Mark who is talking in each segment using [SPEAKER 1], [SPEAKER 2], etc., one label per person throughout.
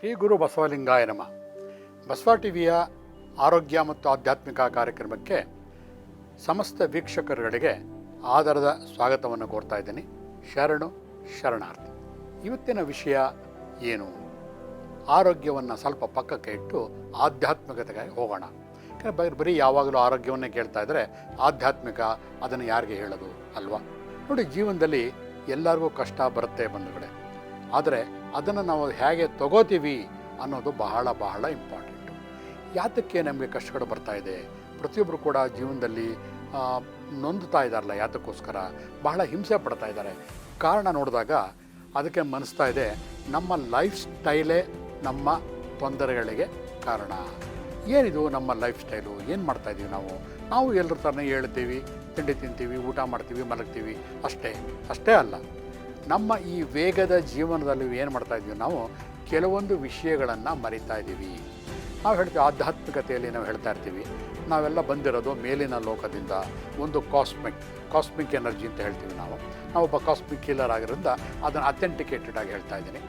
[SPEAKER 1] ಶ್ರೀ ಗುರು ಬಸವಲಿಂಗಾಯ ನಮಃ. ಬಸವ ಟಿವಿಯ ಆರೋಗ್ಯ ಮತ್ತು ಆಧ್ಯಾತ್ಮಿಕ ಕಾರ್ಯಕ್ರಮಕ್ಕೆ ಸಮಸ್ತ ವೀಕ್ಷಕರುಗಳಿಗೆ ಆದರದ ಸ್ವಾಗತವನ್ನು ಕೋರ್ತಾ ಇದ್ದೀನಿ. ಶರಣಾರ್ಥಿ. ಇವತ್ತಿನ ವಿಷಯ ಏನು? ಆರೋಗ್ಯವನ್ನು ಸ್ವಲ್ಪ ಪಕ್ಕಕ್ಕೆ ಇಟ್ಟು ಆಧ್ಯಾತ್ಮಿಕತೆಗೆ ಹೋಗೋಣ. ಬರೀ ಯಾವಾಗಲೂ ಆರೋಗ್ಯವನ್ನೇ ಕೇಳ್ತಾ ಇದ್ದರೆ ಆಧ್ಯಾತ್ಮಿಕ ಅದನ್ನು ಯಾರಿಗೆ ಹೇಳೋದು ಅಲ್ವಾ? ನೋಡಿ, ಜೀವನದಲ್ಲಿ ಎಲ್ಲರಿಗೂ ಕಷ್ಟ ಬರುತ್ತೆ ಬಂಧುಗಳೇ. ಆದರೆ ಅದನ್ನು ನಾವು ಹೇಗೆ ತಗೋತೀವಿ ಅನ್ನೋದು ಬಹಳ ಬಹಳ ಇಂಪಾರ್ಟೆಂಟು. ಯಾತಕ್ಕೆ ನಮಗೆ ಕಷ್ಟಗಳು ಬರ್ತಾ ಇದೆ? ಪ್ರತಿಯೊಬ್ಬರು ಕೂಡ ಜೀವನದಲ್ಲಿ ನೊಂದುತ್ತಾ ಇದ್ದಾರಲ್ಲ, ಯಾತಕ್ಕೋಸ್ಕರ ಬಹಳ ಹಿಂಸೆ ಪಡ್ತಾ ಇದ್ದಾರೆ. ಕಾರಣ ನೋಡಿದಾಗ ಅದಕ್ಕೆ ಮನಸ್ತಾ ಇದೆ, ನಮ್ಮ ಲೈಫ್ ಸ್ಟೈಲೇ ನಮ್ಮ ತೊಂದರೆಗಳಿಗೆ ಕಾರಣ. ಏನಿದು ನಮ್ಮ ಲೈಫ್ ಸ್ಟೈಲು? ಏನು ಮಾಡ್ತಾಯಿದ್ದೀವಿ ನಾವು ಎಲ್ಲರ ಥರನೇ ಹೇಳ್ತೀವಿ, ತಿಂಡಿ ತಿಂತೀವಿ, ಊಟ ಮಾಡ್ತೀವಿ, ಮಲಗ್ತೀವಿ, ಅಷ್ಟೇ ಅಲ್ಲ. ನಮ್ಮ ಈ ವೇಗದ ಜೀವನದಲ್ಲಿ ಏನು ಮಾಡ್ತಾಯಿದ್ದೀವಿ, ನಾವು ಕೆಲವೊಂದು ವಿಷಯಗಳನ್ನು ಮರಿತಾ ಇದ್ದೀವಿ. ನಾವು ಹೇಳ್ತೀವಿ, ಆಧ್ಯಾತ್ಮಿಕತೆಯಲ್ಲಿ ನಾವು ಹೇಳ್ತಾ ಇರ್ತೀವಿ, ನಾವೆಲ್ಲ ಬಂದಿರೋದು ಮೇಲಿನ ಲೋಕದಿಂದ, ಒಂದು ಕಾಸ್ಮಿಕ್ ಎನರ್ಜಿ ಅಂತ ಹೇಳ್ತೀವಿ ನಾವು. ನಾವೊಬ್ಬ ಕಾಸ್ಮಿಕ್ ಕೀಲರ್ ಆಗಿರೋದ್ರಿಂದ ಅದನ್ನು ಅಥೆಂಟಿಕೇಟೆಡ್ ಆಗಿ ಹೇಳ್ತಾ ಇದ್ದೀನಿ.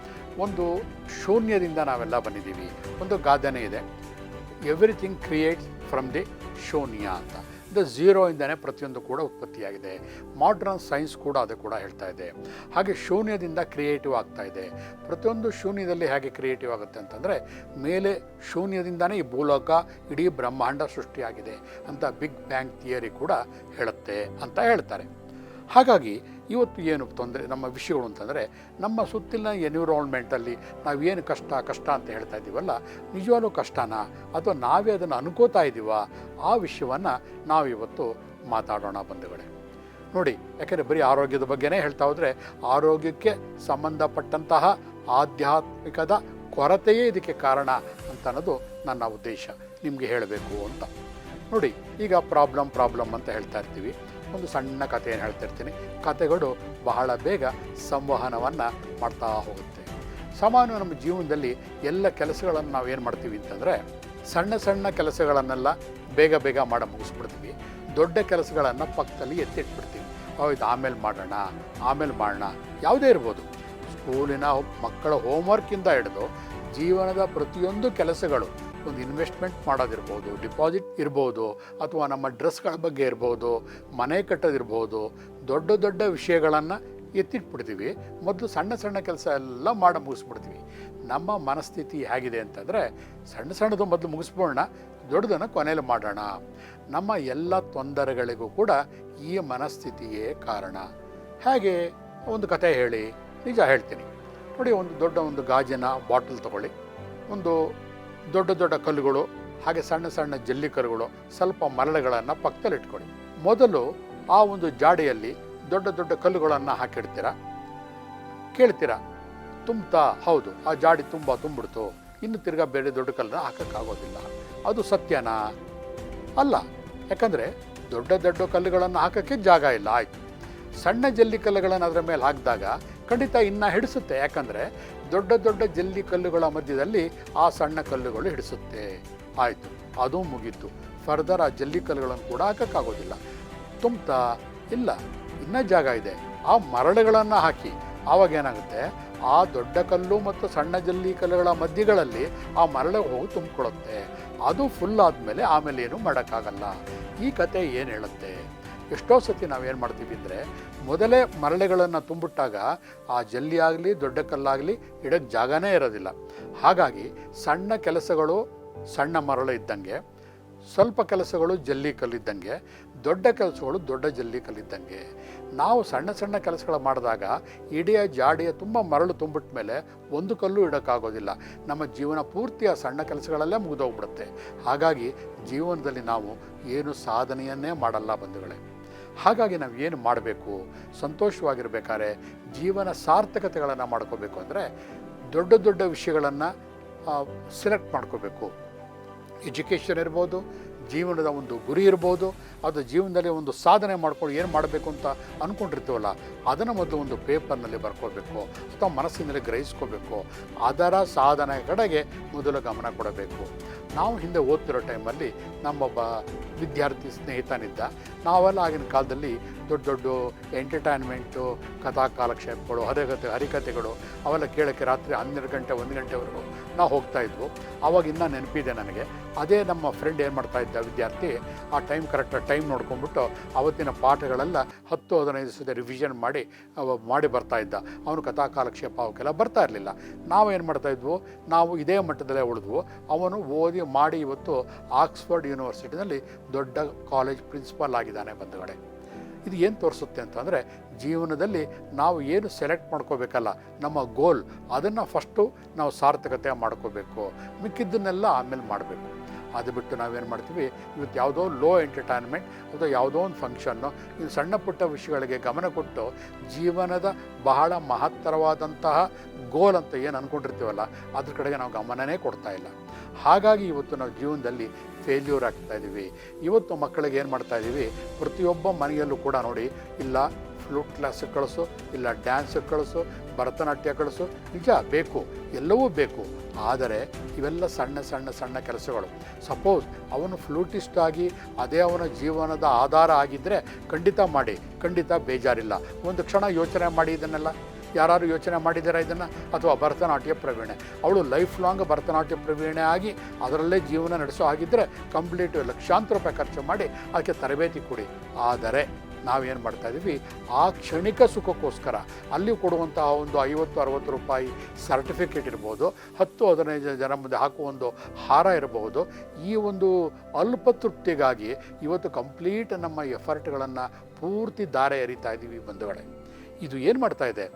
[SPEAKER 1] ಒಂದು ಶೂನ್ಯದಿಂದ ನಾವೆಲ್ಲ ಬಂದಿದ್ದೀವಿ. ಒಂದು ಗಾದೆನೇ ಇದೆ, ಎವ್ರಿಥಿಂಗ್ ಕ್ರಿಯೇಟ್ಸ್ ಫ್ರಮ್ ದಿ ಶೂನ್ಯ ಅಂತ. ಇದು ಝೀರೋಯಿಂದನೇ ಪ್ರತಿಯೊಂದು ಕೂಡ ಉತ್ಪತ್ತಿಯಾಗಿದೆ. ಮಾಡ್ರನ್ ಸೈನ್ಸ್ ಕೂಡ ಅದು ಕೂಡ ಹೇಳ್ತಾ ಇದೆ. ಹಾಗೆ ಶೂನ್ಯದಿಂದ ಕ್ರಿಯೇಟಿವ್ ಆಗ್ತಾ ಇದೆ. ಪ್ರತಿಯೊಂದು ಶೂನ್ಯದಲ್ಲಿ ಹೇಗೆ ಕ್ರಿಯೇಟಿವ್ ಆಗುತ್ತೆ ಅಂತಂದರೆ, ಮೇಲೆ ಶೂನ್ಯದಿಂದನೇ ಈ ಭೂಲೋಕ, ಇಡೀ ಬ್ರಹ್ಮಾಂಡ ಸೃಷ್ಟಿಯಾಗಿದೆ ಅಂತ ಬಿಗ್ ಬ್ಯಾಂಗ್ ಥಿಯರಿ ಕೂಡ ಹೇಳುತ್ತೆ ಅಂತ ಹೇಳ್ತಾರೆ. ಹಾಗಾಗಿ ಇವತ್ತು ಏನು ತೊಂದರೆ ನಮ್ಮ ವಿಷಯಗಳು ಅಂತಂದರೆ, ನಮ್ಮ ಸುತ್ತಲಿನ ಎನ್ವಿರಾನ್ಮೆಂಟಲ್ಲಿ ನಾವೇನು ಕಷ್ಟ ಅಂತ ಹೇಳ್ತಾ ಇದ್ದೀವಲ್ಲ, ನಿಜವಾಗ್ಲೂ ಕಷ್ಟನಾ ಅಥವಾ ನಾವೇ ಅದನ್ನು ಅನ್ಕೋತಾ ಇದ್ದೀವ? ಆ ವಿಷಯವನ್ನು ನಾವಿವತ್ತು ಮಾತಾಡೋಣ ಬಂಧುಗಳೇ. ನೋಡಿ, ಯಾಕೆಂದರೆ ಬರೀ ಆರೋಗ್ಯದ ಬಗ್ಗೆನೇ ಹೇಳ್ತಾ ಹೋದರೆ, ಆರೋಗ್ಯಕ್ಕೆ ಸಂಬಂಧಪಟ್ಟಂತಹ ಆಧ್ಯಾತ್ಮಿಕದ ಕೊರತೆಯೇ ಇದಕ್ಕೆ ಕಾರಣ ಅಂತ ಅನ್ನೋದು ನನ್ನ ಉದ್ದೇಶ, ನಿಮಗೆ ಹೇಳಬೇಕು ಅಂತ. ನೋಡಿ, ಈಗ ಪ್ರಾಬ್ಲಮ್ ಅಂತ ಹೇಳ್ತಾ ಇರ್ತೀವಿ. ಒಂದು ಸಣ್ಣ ಕಥೆಯನ್ನು ಹೇಳ್ತಿರ್ತೀನಿ. ಕಥೆಗಳು ಬಹಳ ಬೇಗ ಸಂವಹನವನ್ನು ಮಾಡ್ತಾ ಹೋಗುತ್ತೆ. ಸಾಮಾನ್ಯ ನಮ್ಮ ಜೀವನದಲ್ಲಿ ಎಲ್ಲ ಕೆಲಸಗಳನ್ನು ನಾವೇನು ಮಾಡ್ತೀವಿ ಅಂತಂದರೆ, ಸಣ್ಣ ಕೆಲಸಗಳನ್ನೆಲ್ಲ ಬೇಗ ಮಾಡಿ ಮುಗಿಸ್ಬಿಡ್ತೀವಿ. ದೊಡ್ಡ ಕೆಲಸಗಳನ್ನು ಪಕ್ಕದಲ್ಲಿ ಎತ್ತಿಟ್ಬಿಡ್ತೀವಿ. ಇದು ಆಮೇಲೆ ಮಾಡೋಣ ಯಾವುದೇ ಇರ್ಬೋದು. ಸ್ಕೂಲಿನ ಮಕ್ಕಳ ಹೋಮ್ವರ್ಕಿಂದ ಹಿಡಿದು ಜೀವನದ ಪ್ರತಿಯೊಂದು ಕೆಲಸಗಳು, ಒಂದು ಇನ್ವೆಸ್ಟ್ಮೆಂಟ್ ಮಾಡೋದಿರ್ಬೋದು, ಡಿಪಾಸಿಟ್ ಇರ್ಬೋದು, ಅಥವಾ ನಮ್ಮ ಡ್ರೆಸ್ಗಳ ಬಗ್ಗೆ ಇರ್ಬೋದು, ಮನೆ ಕಟ್ಟೋದಿರ್ಬೋದು, ದೊಡ್ಡ ವಿಷಯಗಳನ್ನು ಎತ್ತಿಟ್ಬಿಡ್ತೀವಿ. ಮೊದಲು ಸಣ್ಣ ಕೆಲಸ ಎಲ್ಲ ಮಾಡಿ ಮುಗಿಸ್ಬಿಡ್ತೀವಿ. ನಮ್ಮ ಮನಸ್ಥಿತಿ ಹೇಗಿದೆ ಅಂತಂದರೆ, ಸಣ್ಣದು ಮೊದಲು ಮುಗಿಸ್ಬೋಣ, ದೊಡ್ಡದನ್ನು ಕೊನೆಯಲ್ಲಿ ಮಾಡೋಣ. ನಮ್ಮ ಎಲ್ಲ ತೊಂದರೆಗಳಿಗೂ ಕೂಡ ಈ ಮನಸ್ಥಿತಿಯೇ ಕಾರಣ. ಹೇಗೆ? ಒಂದು ಕತೆ ಹೇಳಿ, ನಿಜ ಹೇಳ್ತೀನಿ. ನೋಡಿ, ಒಂದು ಗಾಜಿನ ಬಾಟಲ್ ತಗೊಳ್ಳಿ, ಒಂದು ದೊಡ್ಡ ಕಲ್ಲುಗಳು, ಹಾಗೆ ಸಣ್ಣ ಜಲ್ಲಿ ಕಲ್ಲುಗಳು, ಸ್ವಲ್ಪ ಮರಳುಗಳನ್ನು ಪಕ್ಕದಲ್ಲಿ ಇಟ್ಕೊಳ್ಳಿ. ಮೊದಲು ಆ ಒಂದು ಜಾಡಿಯಲ್ಲಿ ದೊಡ್ಡ ಕಲ್ಲುಗಳನ್ನು ಹಾಕಿಡ್ತೀರ. ಕೇಳ್ತೀರಾ, ತುಂಬ್ತಾ? ಹೌದು, ಆ ಜಾಡಿ ತುಂಬಿಡ್ತು, ಇನ್ನು ತಿರ್ಗಾ ಬೇರೆ ದೊಡ್ಡ ಕಲ್ಲನ್ನ ಹಾಕೋಕ್ಕಾಗೋದಿಲ್ಲ. ಅದು ಸತ್ಯನಾ? ಅಲ್ಲ. ಯಾಕಂದರೆ ದೊಡ್ಡ ಕಲ್ಲುಗಳನ್ನು ಹಾಕೋಕ್ಕೆ ಜಾಗ ಇಲ್ಲ. ಆಯಿತು, ಸಣ್ಣ ಜಲ್ಲಿ ಕಲ್ಲುಗಳನ್ನು ಅದರ ಮೇಲೆ ಹಾಕಿದಾಗ ಖಂಡಿತ ಇನ್ನೂ ಹಿಡಿಸುತ್ತೆ. ಯಾಕಂದರೆ ದೊಡ್ಡ ಜಲ್ಲಿ ಕಲ್ಲುಗಳ ಮಧ್ಯದಲ್ಲಿ ಆ ಸಣ್ಣ ಕಲ್ಲುಗಳು ಹಿಡಿಸುತ್ತೆ. ಆಯಿತು, ಅದು ಮುಗೀತು. ಫರ್ದರ್ ಆ ಜಲ್ಲಿ ಕಲ್ಲುಗಳನ್ನು ಕೂಡ ಹಾಕೋಕ್ಕಾಗೋದಿಲ್ಲ. ತುಂಬ್ತಾ? ಇಲ್ಲ, ಇನ್ನೂ ಜಾಗ ಇದೆ. ಆ ಮರಳುಗಳನ್ನು ಹಾಕಿ, ಆವಾಗ ಏನಾಗುತ್ತೆ, ಆ ದೊಡ್ಡ ಕಲ್ಲು ಮತ್ತು ಸಣ್ಣ ಜಲ್ಲಿ ಕಲ್ಲುಗಳ ಮಧ್ಯಗಳಲ್ಲಿ ಆ ಮರಳು ಹೋಗಿ ತುಂಬಿಕೊಳ್ಳುತ್ತೆ. ಅದು ಫುಲ್ ಆದಮೇಲೆ ಆಮೇಲೆ ಏನೂ ಮಾಡೋಕ್ಕಾಗಲ್ಲ. ಈ ಕತೆ ಏನು ಹೇಳುತ್ತೆ? ಎಷ್ಟೋ ಸತಿ ನಾವೇನು ಮಾಡ್ತೀವಿ ಅಂದರೆ, ಮೊದಲೇ ಮರಳುಗಳನ್ನು ತುಂಬಿಟ್ಟಾಗ ಆ ಜಲ್ಲಿ ಆಗಲಿ ದೊಡ್ಡ ಕಲ್ಲಾಗಲಿ ಇಡೋಕ್ಕೆ ಜಾಗನೇ ಇರೋದಿಲ್ಲ. ಹಾಗಾಗಿ ಸಣ್ಣ ಕೆಲಸಗಳು ಸಣ್ಣ ಮರಳು ಇದ್ದಂಗೆ, ಸ್ವಲ್ಪ ಕೆಲಸಗಳು ಜಲ್ಲಿ ಕಲ್ಲಿದ್ದಂಗೆ, ದೊಡ್ಡ ಕೆಲಸಗಳು ದೊಡ್ಡ ಜಲ್ಲಿ ಕಲ್ಲಿದ್ದಂಗೆ. ನಾವು ಸಣ್ಣ ಕೆಲಸಗಳು ಮಾಡಿದಾಗ ಇಡೀ ಜಾಡಿಯ ತುಂಬ ಮರಳು ತುಂಬಿಟ್ಟ ಮೇಲೆ ಒಂದು ಕಲ್ಲು ಇಡೋಕ್ಕಾಗೋದಿಲ್ಲ. ನಮ್ಮ ಜೀವನ ಪೂರ್ತಿ ಆ ಸಣ್ಣ ಕೆಲಸಗಳಲ್ಲೇ ಮುಗಿದೋಗ್ಬಿಡುತ್ತೆ. ಹಾಗಾಗಿ ಜೀವನದಲ್ಲಿ ನಾವು ಏನು ಸಾಧನೆಯನ್ನೇ ಮಾಡಲ್ಲ ಬಂಧುಗಳೇ. ಹಾಗಾಗಿ ನಾವು ಏನು ಮಾಡಬೇಕು? ಸಂತೋಷವಾಗಿರ್ಬೇಕಾದ್ರೆ ಜೀವನ ಸಾರ್ಥಕತೆಗಳನ್ನು ಮಾಡ್ಕೋಬೇಕು ಅಂದರೆ ದೊಡ್ಡ ವಿಷಯಗಳನ್ನು ಸೆಲೆಕ್ಟ್ ಮಾಡ್ಕೋಬೇಕು. ಎಜುಕೇಷನ್ ಇರ್ಬೋದು, ಜೀವನದ ಒಂದು ಗುರಿ ಇರ್ಬೋದು, ಅದು ಜೀವನದಲ್ಲಿ ಒಂದು ಸಾಧನೆ ಮಾಡ್ಕೊಂಡು ಏನು ಮಾಡಬೇಕು ಅಂತ ಅಂದ್ಕೊಂಡಿರ್ತೀವಲ್ಲ, ಅದನ್ನು ಮೊದಲು ಒಂದು ಪೇಪರ್ನಲ್ಲಿ ಬರ್ಕೋಬೇಕು ಅಥವಾ ಮನಸ್ಸಿನಲ್ಲಿ ಗ್ರಹಿಸ್ಕೋಬೇಕು. ಅದರ ಸಾಧನೆ ಕಡೆಗೆ ಮೊದಲು ಗಮನ ಕೊಡಬೇಕು. ನಾವು ಹಿಂದೆ ಓದ್ತಿರೋ ಟೈಮಲ್ಲಿ ನಮ್ಮೊಬ್ಬ ವಿದ್ಯಾರ್ಥಿ ಸ್ನೇಹಿತನಿದ್ದ. ನಾವೆಲ್ಲ ಆಗಿನ ಕಾಲದಲ್ಲಿ ದೊಡ್ಡ ದೊಡ್ಡ ಎಂಟರ್ಟೈನ್ಮೆಂಟು, ಕಥಾ ಕಾಲಕ್ಷೇಪಗಳು, ಹರಿಕಥೆಗಳು ಅವೆಲ್ಲ ಕೇಳೋಕ್ಕೆ ರಾತ್ರಿ 12 ಗಂಟೆ 1 ಗಂಟೆವರೆಗೂ ನಾವು ಹೋಗ್ತಾಯಿದ್ವು. ಆವಾಗ ಇನ್ನೂ ನೆನಪಿದೆ ನನಗೆ. ಅದೇ ನಮ್ಮ ಫ್ರೆಂಡ್ ಏನು ಮಾಡ್ತಾಯಿದ್ದ ವಿದ್ಯಾರ್ಥಿ, ಆ ಕರೆಕ್ಟಾಗಿ ಟೈಮ್ ನೋಡ್ಕೊಂಡ್ಬಿಟ್ಟು ಅವತ್ತಿನ ಪಾಠಗಳೆಲ್ಲ 10-15 ಸತಿ ರಿವಿಷನ್ ಮಾಡಿ ಬರ್ತಾಯಿದ್ದ. ಅವನು ಕಥಾ ಕಾಲಕ್ಷೇಪ ಅವಕ್ಕೆಲ್ಲ ಬರ್ತಾ ಇರಲಿಲ್ಲ. ನಾವೇನು ಮಾಡ್ತಾಯಿದ್ವು, ನಾವು ಇದೇ ಮಟ್ಟದಲ್ಲೇ ಉಳಿದ್ವು. ಅವನು ಓದಿ ಮಾಡಿ ಇವತ್ತು ಆಕ್ಸ್ಫರ್ಡ್ ಯೂನಿವರ್ಸಿಟಿನಲ್ಲಿ ದೊಡ್ಡ ಕಾಲೇಜ್ ಪ್ರಿನ್ಸಿಪಾಲ್ ಆಗಿದ್ದಾನೆ ಬಂಧುಗಳೇ. ಇದು ಏನು ತೋರಿಸುತ್ತೆ ಅಂತಂದರೆ, ಜೀವನದಲ್ಲಿ ನಾವು ಏನು ಸೆಲೆಕ್ಟ್ ಮಾಡ್ಕೋಬೇಕಲ್ಲ ನಮ್ಮ ಗೋಲ್, ಅದನ್ನು ಫಸ್ಟು ನಾವು ಸಾರ್ಥಕತೆ ಮಾಡ್ಕೋಬೇಕು. ಮಿಕ್ಕಿದ್ದನ್ನೆಲ್ಲ ಆಮೇಲೆ ಮಾಡಬೇಕು. ಅದು ಬಿಟ್ಟು ನಾವೇನು ಮಾಡ್ತೀವಿ, ಇವತ್ತು ಯಾವುದೋ ಲೋ ಎಂಟರ್ಟೈನ್ಮೆಂಟ್ ಅಥವಾ ಯಾವುದೋ ಒಂದು ಫಂಕ್ಷನ್ನು, ಇನ್ನು ಸಣ್ಣ ಪುಟ್ಟ ವಿಷಯಗಳಿಗೆ ಗಮನ ಕೊಟ್ಟು ಜೀವನದ ಬಹಳ ಮಹತ್ತರವಾದಂತಹ ಗೋಲ್ ಅಂತ ಏನು ಅಂದ್ಕೊಂಡಿರ್ತೀವಲ್ಲ ಅದ್ರ ಕಡೆಗೆ ನಾವು ಗಮನನೇ ಕೊಡ್ತಾ ಇಲ್ಲ. ಹಾಗಾಗಿ ಇವತ್ತು ನಾವು ಜೀವನದಲ್ಲಿ ಫೇಲ್ಯೂರ್ ಆಗ್ತಾಯಿದ್ದೀವಿ. ಇವತ್ತು ಮಕ್ಕಳಿಗೆ ಏನು ಮಾಡ್ತಾಯಿದ್ದೀವಿ, ಪ್ರತಿಯೊಬ್ಬ ಮನೆಯಲ್ಲೂ ಕೂಡ ನೋಡಿ, ಇಲ್ಲ ಫ್ಲೂಟ್ ಕ್ಲಾಸಿಗೆ ಕಳಿಸು, ಇಲ್ಲ ಡ್ಯಾನ್ಸಿಗೆ ಕಳಿಸು, ಭರತನಾಟ್ಯ ಕಳಿಸು. ನಿಜ ಬೇಕು, ಎಲ್ಲವೂ ಬೇಕು. ಆದರೆ ಇವೆಲ್ಲ ಸಣ್ಣ ಸಣ್ಣ ಸಣ್ಣ ಕೆಲಸಗಳು. ಸಪೋಸ್ ಅವನು ಫ್ಲೂಟಿಸ್ಟ್ ಆಗಿ ಅದೇ ಅವನ ಜೀವನದ ಆಧಾರ ಆಗಿದ್ದರೆ ಖಂಡಿತ ಮಾಡಿ, ಖಂಡಿತ ಬೇಜಾರಿಲ್ಲ. ಒಂದು ಕ್ಷಣ ಯೋಚನೆ ಮಾಡಿ ಇದನ್ನೆಲ್ಲ. ಯಾರು ಯೋಚನೆ ಮಾಡಿದ್ದೀರಾ ಇದನ್ನು? ಅಥವಾ ಭರತನಾಟ್ಯ ಪ್ರವೀಣೆ, ಅವಳು ಲೈಫ್ ಲಾಂಗ್ ಭರತನಾಟ್ಯ ಪ್ರವೀಣೆ ಆಗಿ ಅದರಲ್ಲೇ ಜೀವನ ನಡೆಸೋ ಆಗಿದ್ದರೆ ಕಂಪ್ಲೀಟ್ ಲಕ್ಷಾಂತರ ರೂಪಾಯಿ ಖರ್ಚು ಮಾಡಿ ಅದಕ್ಕೆ ತರಬೇತಿ ಕೊಡಿ. ಆದರೆ ನಾವೇನು ಮಾಡ್ತಾಯಿದ್ದೀವಿ, ಆ ಕ್ಷಣಿಕ ಸುಖಕ್ಕೋಸ್ಕರ ಅಲ್ಲಿ ಕೊಡುವಂತಹ ಒಂದು 50-60 ರೂಪಾಯಿ ಸರ್ಟಿಫಿಕೇಟ್ ಇರ್ಬೋದು, 10-15 ಜನ ಮುಂದೆ ಹಾಕುವ ಒಂದು ಹಾರ ಇರಬಹುದು, ಈ ಒಂದು ಅಲ್ಪ ತೃಪ್ತಿಗಾಗಿ ಇವತ್ತು ಕಂಪ್ಲೀಟ್ ನಮ್ಮ ಎಫರ್ಟ್ಗಳನ್ನು ಪೂರ್ತಿ ದಾರೆ ಎರಿತಾ ಇದ್ದೀವಿ ಬಂಧುಗಳೇ. ಇದು ಏನು ಮಾಡ್ತಾ ಇದೆ,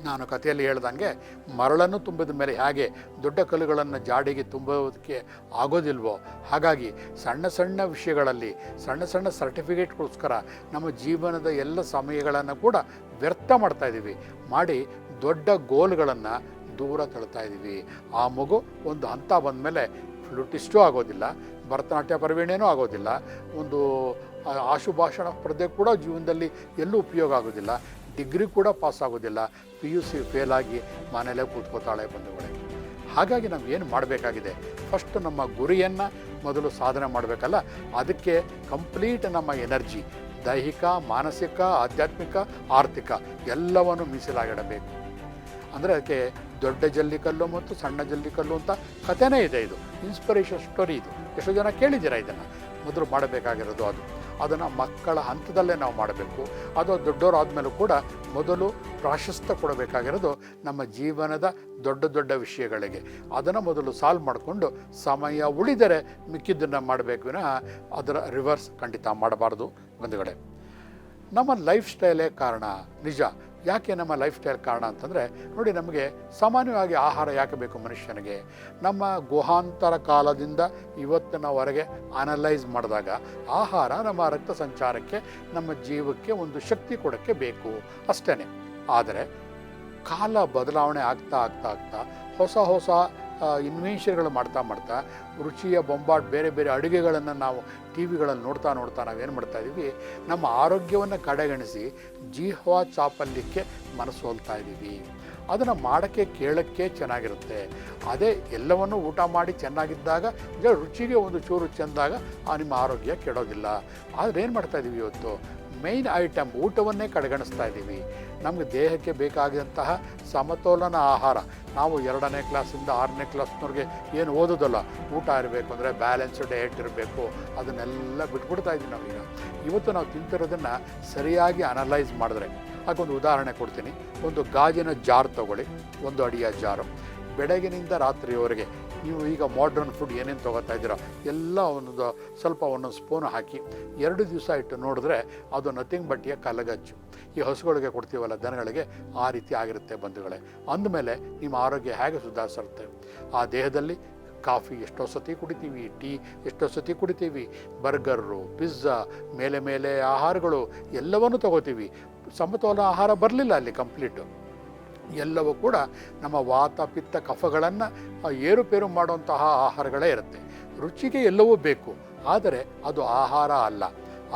[SPEAKER 1] ನಾನು ಕಥೆಯಲ್ಲಿ ಹೇಳ್ದಂಗೆ ಮರಳನ್ನು ತುಂಬಿದ ಮೇಲೆ ಹೇಗೆ ದೊಡ್ಡ ಕಲ್ಲುಗಳನ್ನು ಜಾಡಿಗೆ ತುಂಬೋದಕ್ಕೆ ಆಗೋದಿಲ್ವೋ, ಹಾಗಾಗಿ ಸಣ್ಣ ಸಣ್ಣ ವಿಷಯಗಳಲ್ಲಿ ಸಣ್ಣ ಸಣ್ಣ ಸರ್ಟಿಫಿಕೇಟ್ಗೋಸ್ಕರ ನಮ್ಮ ಜೀವನದ ಎಲ್ಲ ಸಮಯಗಳನ್ನು ಕೂಡ ವ್ಯರ್ಥ ಮಾಡ್ತಾಯಿದ್ದೀವಿ. ಮಾಡಿ ದೊಡ್ಡ ಗೋಲ್ಗಳನ್ನು ದೂರ ತಳ್ತಾ ಇದ್ದೀವಿ. ಆ ಮಗು ಒಂದು ಹಂತ ಬಂದ ಮೇಲೆ ಫ್ಲೂಟಿಸ್ಟೂ ಆಗೋದಿಲ್ಲ, ಭರತನಾಟ್ಯ ಪ್ರವೀಣೆನೂ ಆಗೋದಿಲ್ಲ, ಒಂದು ಆಶುಭಾಷಣ ಸ್ಪರ್ಧೆ ಕೂಡ ಜೀವನದಲ್ಲಿ ಎಲ್ಲೂ ಉಪಯೋಗ ಆಗೋದಿಲ್ಲ, ಡಿಗ್ರಿ ಕೂಡ ಪಾಸ್ ಆಗೋದಿಲ್ಲ, PUC ಫೇಲಾಗಿ ಮನೇಲೇ ಕೂತ್ಕೋತಾಳೆ ಬಂಧುಗಳೇ. ಹಾಗಾಗಿ ನಾವು ಏನು ಮಾಡಬೇಕಾಗಿದೆ, ಫಸ್ಟ್ ನಮ್ಮ ಗುರಿಯನ್ನು ಮೊದಲು ಸಾಧನೆ ಮಾಡಬೇಕಲ್ಲ, ಅದಕ್ಕೆ ಕಂಪ್ಲೀಟ್ ನಮ್ಮ ಎನರ್ಜಿ, ದೈಹಿಕ, ಮಾನಸಿಕ, ಆಧ್ಯಾತ್ಮಿಕ, ಆರ್ಥಿಕ ಎಲ್ಲವನ್ನು ಮೀಸಲಾಗಿಡಬೇಕು. ಅಂದರೆ ಅದಕ್ಕೆ ದೊಡ್ಡ ಜಲ್ಲಿಕಲ್ಲು ಮತ್ತು ಸಣ್ಣ ಜಲ್ಲಿಕಲ್ಲು ಅಂತ ಕಥೆನೇ ಇದೆ. ಇದು ಇನ್ಸ್ಪಿರೇಷನ್ ಸ್ಟೋರಿ. ಇದು ಎಷ್ಟೋ ಜನ ಕೇಳಿದ್ದೀರಾ. ಇದನ್ನು ಮೊದಲು ಮಾಡಬೇಕಾಗಿರೋದು ಅದನ್ನು ಮಕ್ಕಳ ಹಂತದಲ್ಲೇ ನಾವು ಮಾಡಬೇಕು. ಅದು ದೊಡ್ಡವರಾದ್ಮೇಲೂ ಕೂಡ ಮೊದಲು ಪ್ರಾಶಸ್ತ್ಯ ಕೊಡಬೇಕಾಗಿರೋದು ನಮ್ಮ ಜೀವನದ ದೊಡ್ಡ ದೊಡ್ಡ ವಿಷಯಗಳಿಗೆ. ಅದನ್ನು ಮೊದಲು ಸಾಲ್ವ್ ಮಾಡಿಕೊಂಡು ಸಮಯ ಉಳಿದರೆ ಮಿಕ್ಕಿದ್ದನ್ನು ಮಾಡಬೇಕು ವಿನಃ ಅದರ ರಿವರ್ಸ್ ಖಂಡಿತ ಮಾಡಬಾರ್ದು ಬಂಧುಗಳೇ. ನಮ್ಮ ಲೈಫ್ ಸ್ಟೈಲೇ ಕಾರಣ. ನಿಜ. ಯಾಕೆ ನಮ್ಮ ಲೈಫ್ ಸ್ಟೈಲ್ ಕಾರಣ ಅಂತಂದರೆ ನೋಡಿ, ನಮಗೆ ಸಾಮಾನ್ಯವಾಗಿ ಆಹಾರ ಯಾಕೆ ಬೇಕು ಮನುಷ್ಯನಿಗೆ? ನಮ್ಮ ಗುಹಾಂತರ ಕಾಲದಿಂದ ಇವತ್ತಿನವರೆಗೆ ಅನಲೈಸ್ ಮಾಡಿದಾಗ ಆಹಾರ ನಮ್ಮ ರಕ್ತ ಸಂಚಾರಕ್ಕೆ, ನಮ್ಮ ಜೀವಕ್ಕೆ ಒಂದು ಶಕ್ತಿ ಕೊಡೋಕ್ಕೆ ಬೇಕು ಅಷ್ಟೇ. ಆದರೆ ಕಾಲ ಬದಲಾವಣೆ ಆಗ್ತಾ ಆಗ್ತಾ ಆಗ್ತಾ ಹೊಸ ಇನ್ವೆನ್ಷನ್ಗಳು ಮಾಡ್ತಾ ರುಚಿಯ ಬೊಂಬಾಟ್ ಬೇರೆ ಬೇರೆ ಅಡುಗೆಗಳನ್ನು ನಾವು TVಗಳಲ್ಲಿ ನೋಡ್ತಾ ನಾವೇನು ಮಾಡ್ತಾಯಿದ್ದೀವಿ, ನಮ್ಮ ಆರೋಗ್ಯವನ್ನು ಕಡೆಗಣಿಸಿ ಜೀಹ್ವಾ ಚಾಪಲ್ಯಕ್ಕೆ ಮನಸ್ಸು ಹೋಲ್ತಾ ಇದ್ದೀವಿ. ಅದನ್ನು ಮಾಡೋಕ್ಕೆ ಕೇಳೋಕ್ಕೆ ಚೆನ್ನಾಗಿರುತ್ತೆ. ಅದೇ ಎಲ್ಲವನ್ನೂ ಊಟ ಮಾಡಿ ಚೆನ್ನಾಗಿದ್ದಾಗ, ರುಚಿಗೆ ಒಂದು ಚೂರು ಚೆಂದಾಗ ನಿಮ್ಮ ಆರೋಗ್ಯ ಕೆಡೋದಿಲ್ಲ. ಆದರೆ ಏನು ಮಾಡ್ತಾಯಿದ್ದೀವಿ, ಇವತ್ತು ಮೇಯ್ನ್ ಐಟಮ್ ಊಟವನ್ನೇ ಕಡೆಗಣಿಸ್ತಾ ಇದ್ದೀವಿ. ನಮಗೆ ದೇಹಕ್ಕೆ ಬೇಕಾಗಿದ್ದಂತಹ ಸಮತೋಲನ ಆಹಾರ, ನಾವು 2ನೇ ಕ್ಲಾಸಿಂದ 6ನೇ ಕ್ಲಾಸ್ನವ್ರಿಗೆ ಏನು ಓದೋದಲ್ಲ, ಊಟ ಇರಬೇಕು ಅಂದರೆ ಬ್ಯಾಲೆನ್ಸ್ಡ್ ಡಯಟ್ ಇರಬೇಕು, ಅದನ್ನೆಲ್ಲ ಬಿಟ್ಬಿಡ್ತಾ ಇದ್ದೀವಿ ನಾವೀಗ. ಇವತ್ತು ನಾವು ತಿಂತಿರೋದನ್ನು ಸರಿಯಾಗಿ ಅನಲೈಸ್ ಮಾಡಿದ್ರೆ, ಅದಕ್ಕೊಂದು ಉದಾಹರಣೆ ಕೊಡ್ತೀನಿ. ಒಂದು ಗಾಜಿನ ಜಾರ್ ತೊಗೊಳ್ಳಿ, 1 ಅಡಿಯ ಜಾರು. ಬೆಳಗಿನಿಂದ ರಾತ್ರಿಯವರೆಗೆ ನೀವು ಈಗ ಮಾಡ್ರನ್ ಫುಡ್ ಏನೇನು ತೊಗೋತಾ ಇದ್ದೀರೋ ಎಲ್ಲ ಸ್ವಲ್ಪ ಒಂದೊಂದು ಸ್ಪೂನು ಹಾಕಿ 2 ದಿವಸ ಇಟ್ಟು ನೋಡಿದ್ರೆ ಅದು ನಥಿಂಗ್ ಬಟ್ ಕಲಗಚ್ಚು. ಈ ಹಸುಗಳಿಗೆ ಕೊಡ್ತೀವಲ್ಲ, ದನಗಳಿಗೆ, ಆ ರೀತಿ ಆಗಿರುತ್ತೆ ಬಂಧುಗಳೇ. ಅಂದಮೇಲೆ ನಿಮ್ಮ ಆರೋಗ್ಯ ಹೇಗೆ ಸುಧಾರಿಸಿರುತ್ತೆ? ಆ ದೇಹದಲ್ಲಿ ಕಾಫಿ ಎಷ್ಟೋ ಸತಿ ಕುಡಿತೀವಿ, ಟೀ ಎಷ್ಟೋ ಸತಿ ಕುಡಿತೀವಿ, ಬರ್ಗರು, ಪಿಜ್ಜಾ, ಮೇಲೆ ಆಹಾರಗಳು ಎಲ್ಲವನ್ನೂ ತಗೋತೀವಿ. ಸಮತೋಲನ ಆಹಾರ ಬರಲಿಲ್ಲ ಅಲ್ಲಿ ಕಂಪ್ಲೀಟು. ಎಲ್ಲವೂ ಕೂಡ ನಮ್ಮ ವಾತ ಪಿತ್ತ ಕಫಗಳನ್ನು ಏರುಪೇರು ಮಾಡುವಂತಹ ಆಹಾರಗಳೇ ಇರುತ್ತೆ. ರುಚಿಗೆ ಎಲ್ಲವೂ ಬೇಕು, ಆದರೆ ಅದು ಆಹಾರ ಅಲ್ಲ.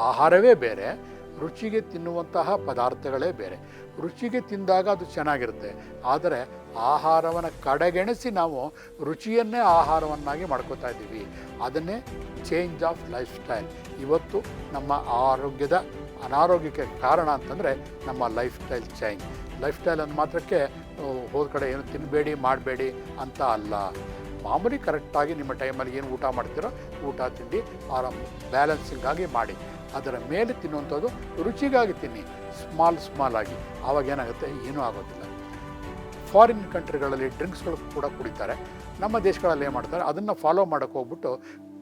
[SPEAKER 1] ಆಹಾರವೇ ಬೇರೆ, ರುಚಿಗೆ ತಿನ್ನುವಂತಹ ಪದಾರ್ಥಗಳೇ ಬೇರೆ. ರುಚಿಗೆ ತಿಂದಾಗ ಅದು ಚೆನ್ನಾಗಿರುತ್ತೆ, ಆದರೆ ಆಹಾರವನ್ನು ಕಡೆಗಣಿಸಿ ನಾವು ರುಚಿಯನ್ನೇ ಆಹಾರವನ್ನಾಗಿ ಮಾಡ್ಕೋತಾ ಇದ್ದೀವಿ. ಅದನ್ನೇ ಚೇಂಜ್ ಆಫ್ ಲೈಫ್ ಸ್ಟೈಲ್ ಇವತ್ತು ನಮ್ಮ ಆರೋಗ್ಯದ ಅನಾರೋಗ್ಯಕ್ಕೆ ಕಾರಣ ಅಂತಂದರೆ ನಮ್ಮ life style change. Life style ಅಂದ ಮಾತ್ರಕ್ಕೆ ಹೋದ ಕಡೆ ಏನು ತಿನ್ನಬೇಡಿ ಮಾಡಬೇಡಿ ಅಂತ ಅಲ್ಲ. ಮಾಮೂಲಿ ಕರೆಕ್ಟಾಗಿ ನಿಮ್ಮ ಟೈಮಲ್ಲಿ ಏನು ಊಟ ಮಾಡ್ತೀರೋ ಊಟ ತಿಂಡಿ ಬ್ಯಾಲೆನ್ಸಿಂಗಾಗಿ ಮಾಡಿ. ಅದರ ಮೇಲೆ ತಿನ್ನುವಂಥದ್ದು ರುಚಿಗಾಗಿ ತಿನ್ನಿ, ಸ್ಮಾಲ್ ಆಗಿ. ಆವಾಗ ಏನಾಗುತ್ತೆ, ಏನೂ ಆಗೋದಿಲ್ಲ. ಫಾರಿನ್ ಕಂಟ್ರಿಗಳಲ್ಲಿ ಡ್ರಿಂಕ್ಸ್ಗಳು ಕೂಡ ಕುಡಿತಾರೆ. ನಮ್ಮ ದೇಶಗಳಲ್ಲಿ ಏನು ಮಾಡ್ತಾರೆ, ಅದನ್ನು ಫಾಲೋ ಮಾಡೋಕ್ಕೆ ಹೋಗ್ಬಿಟ್ಟು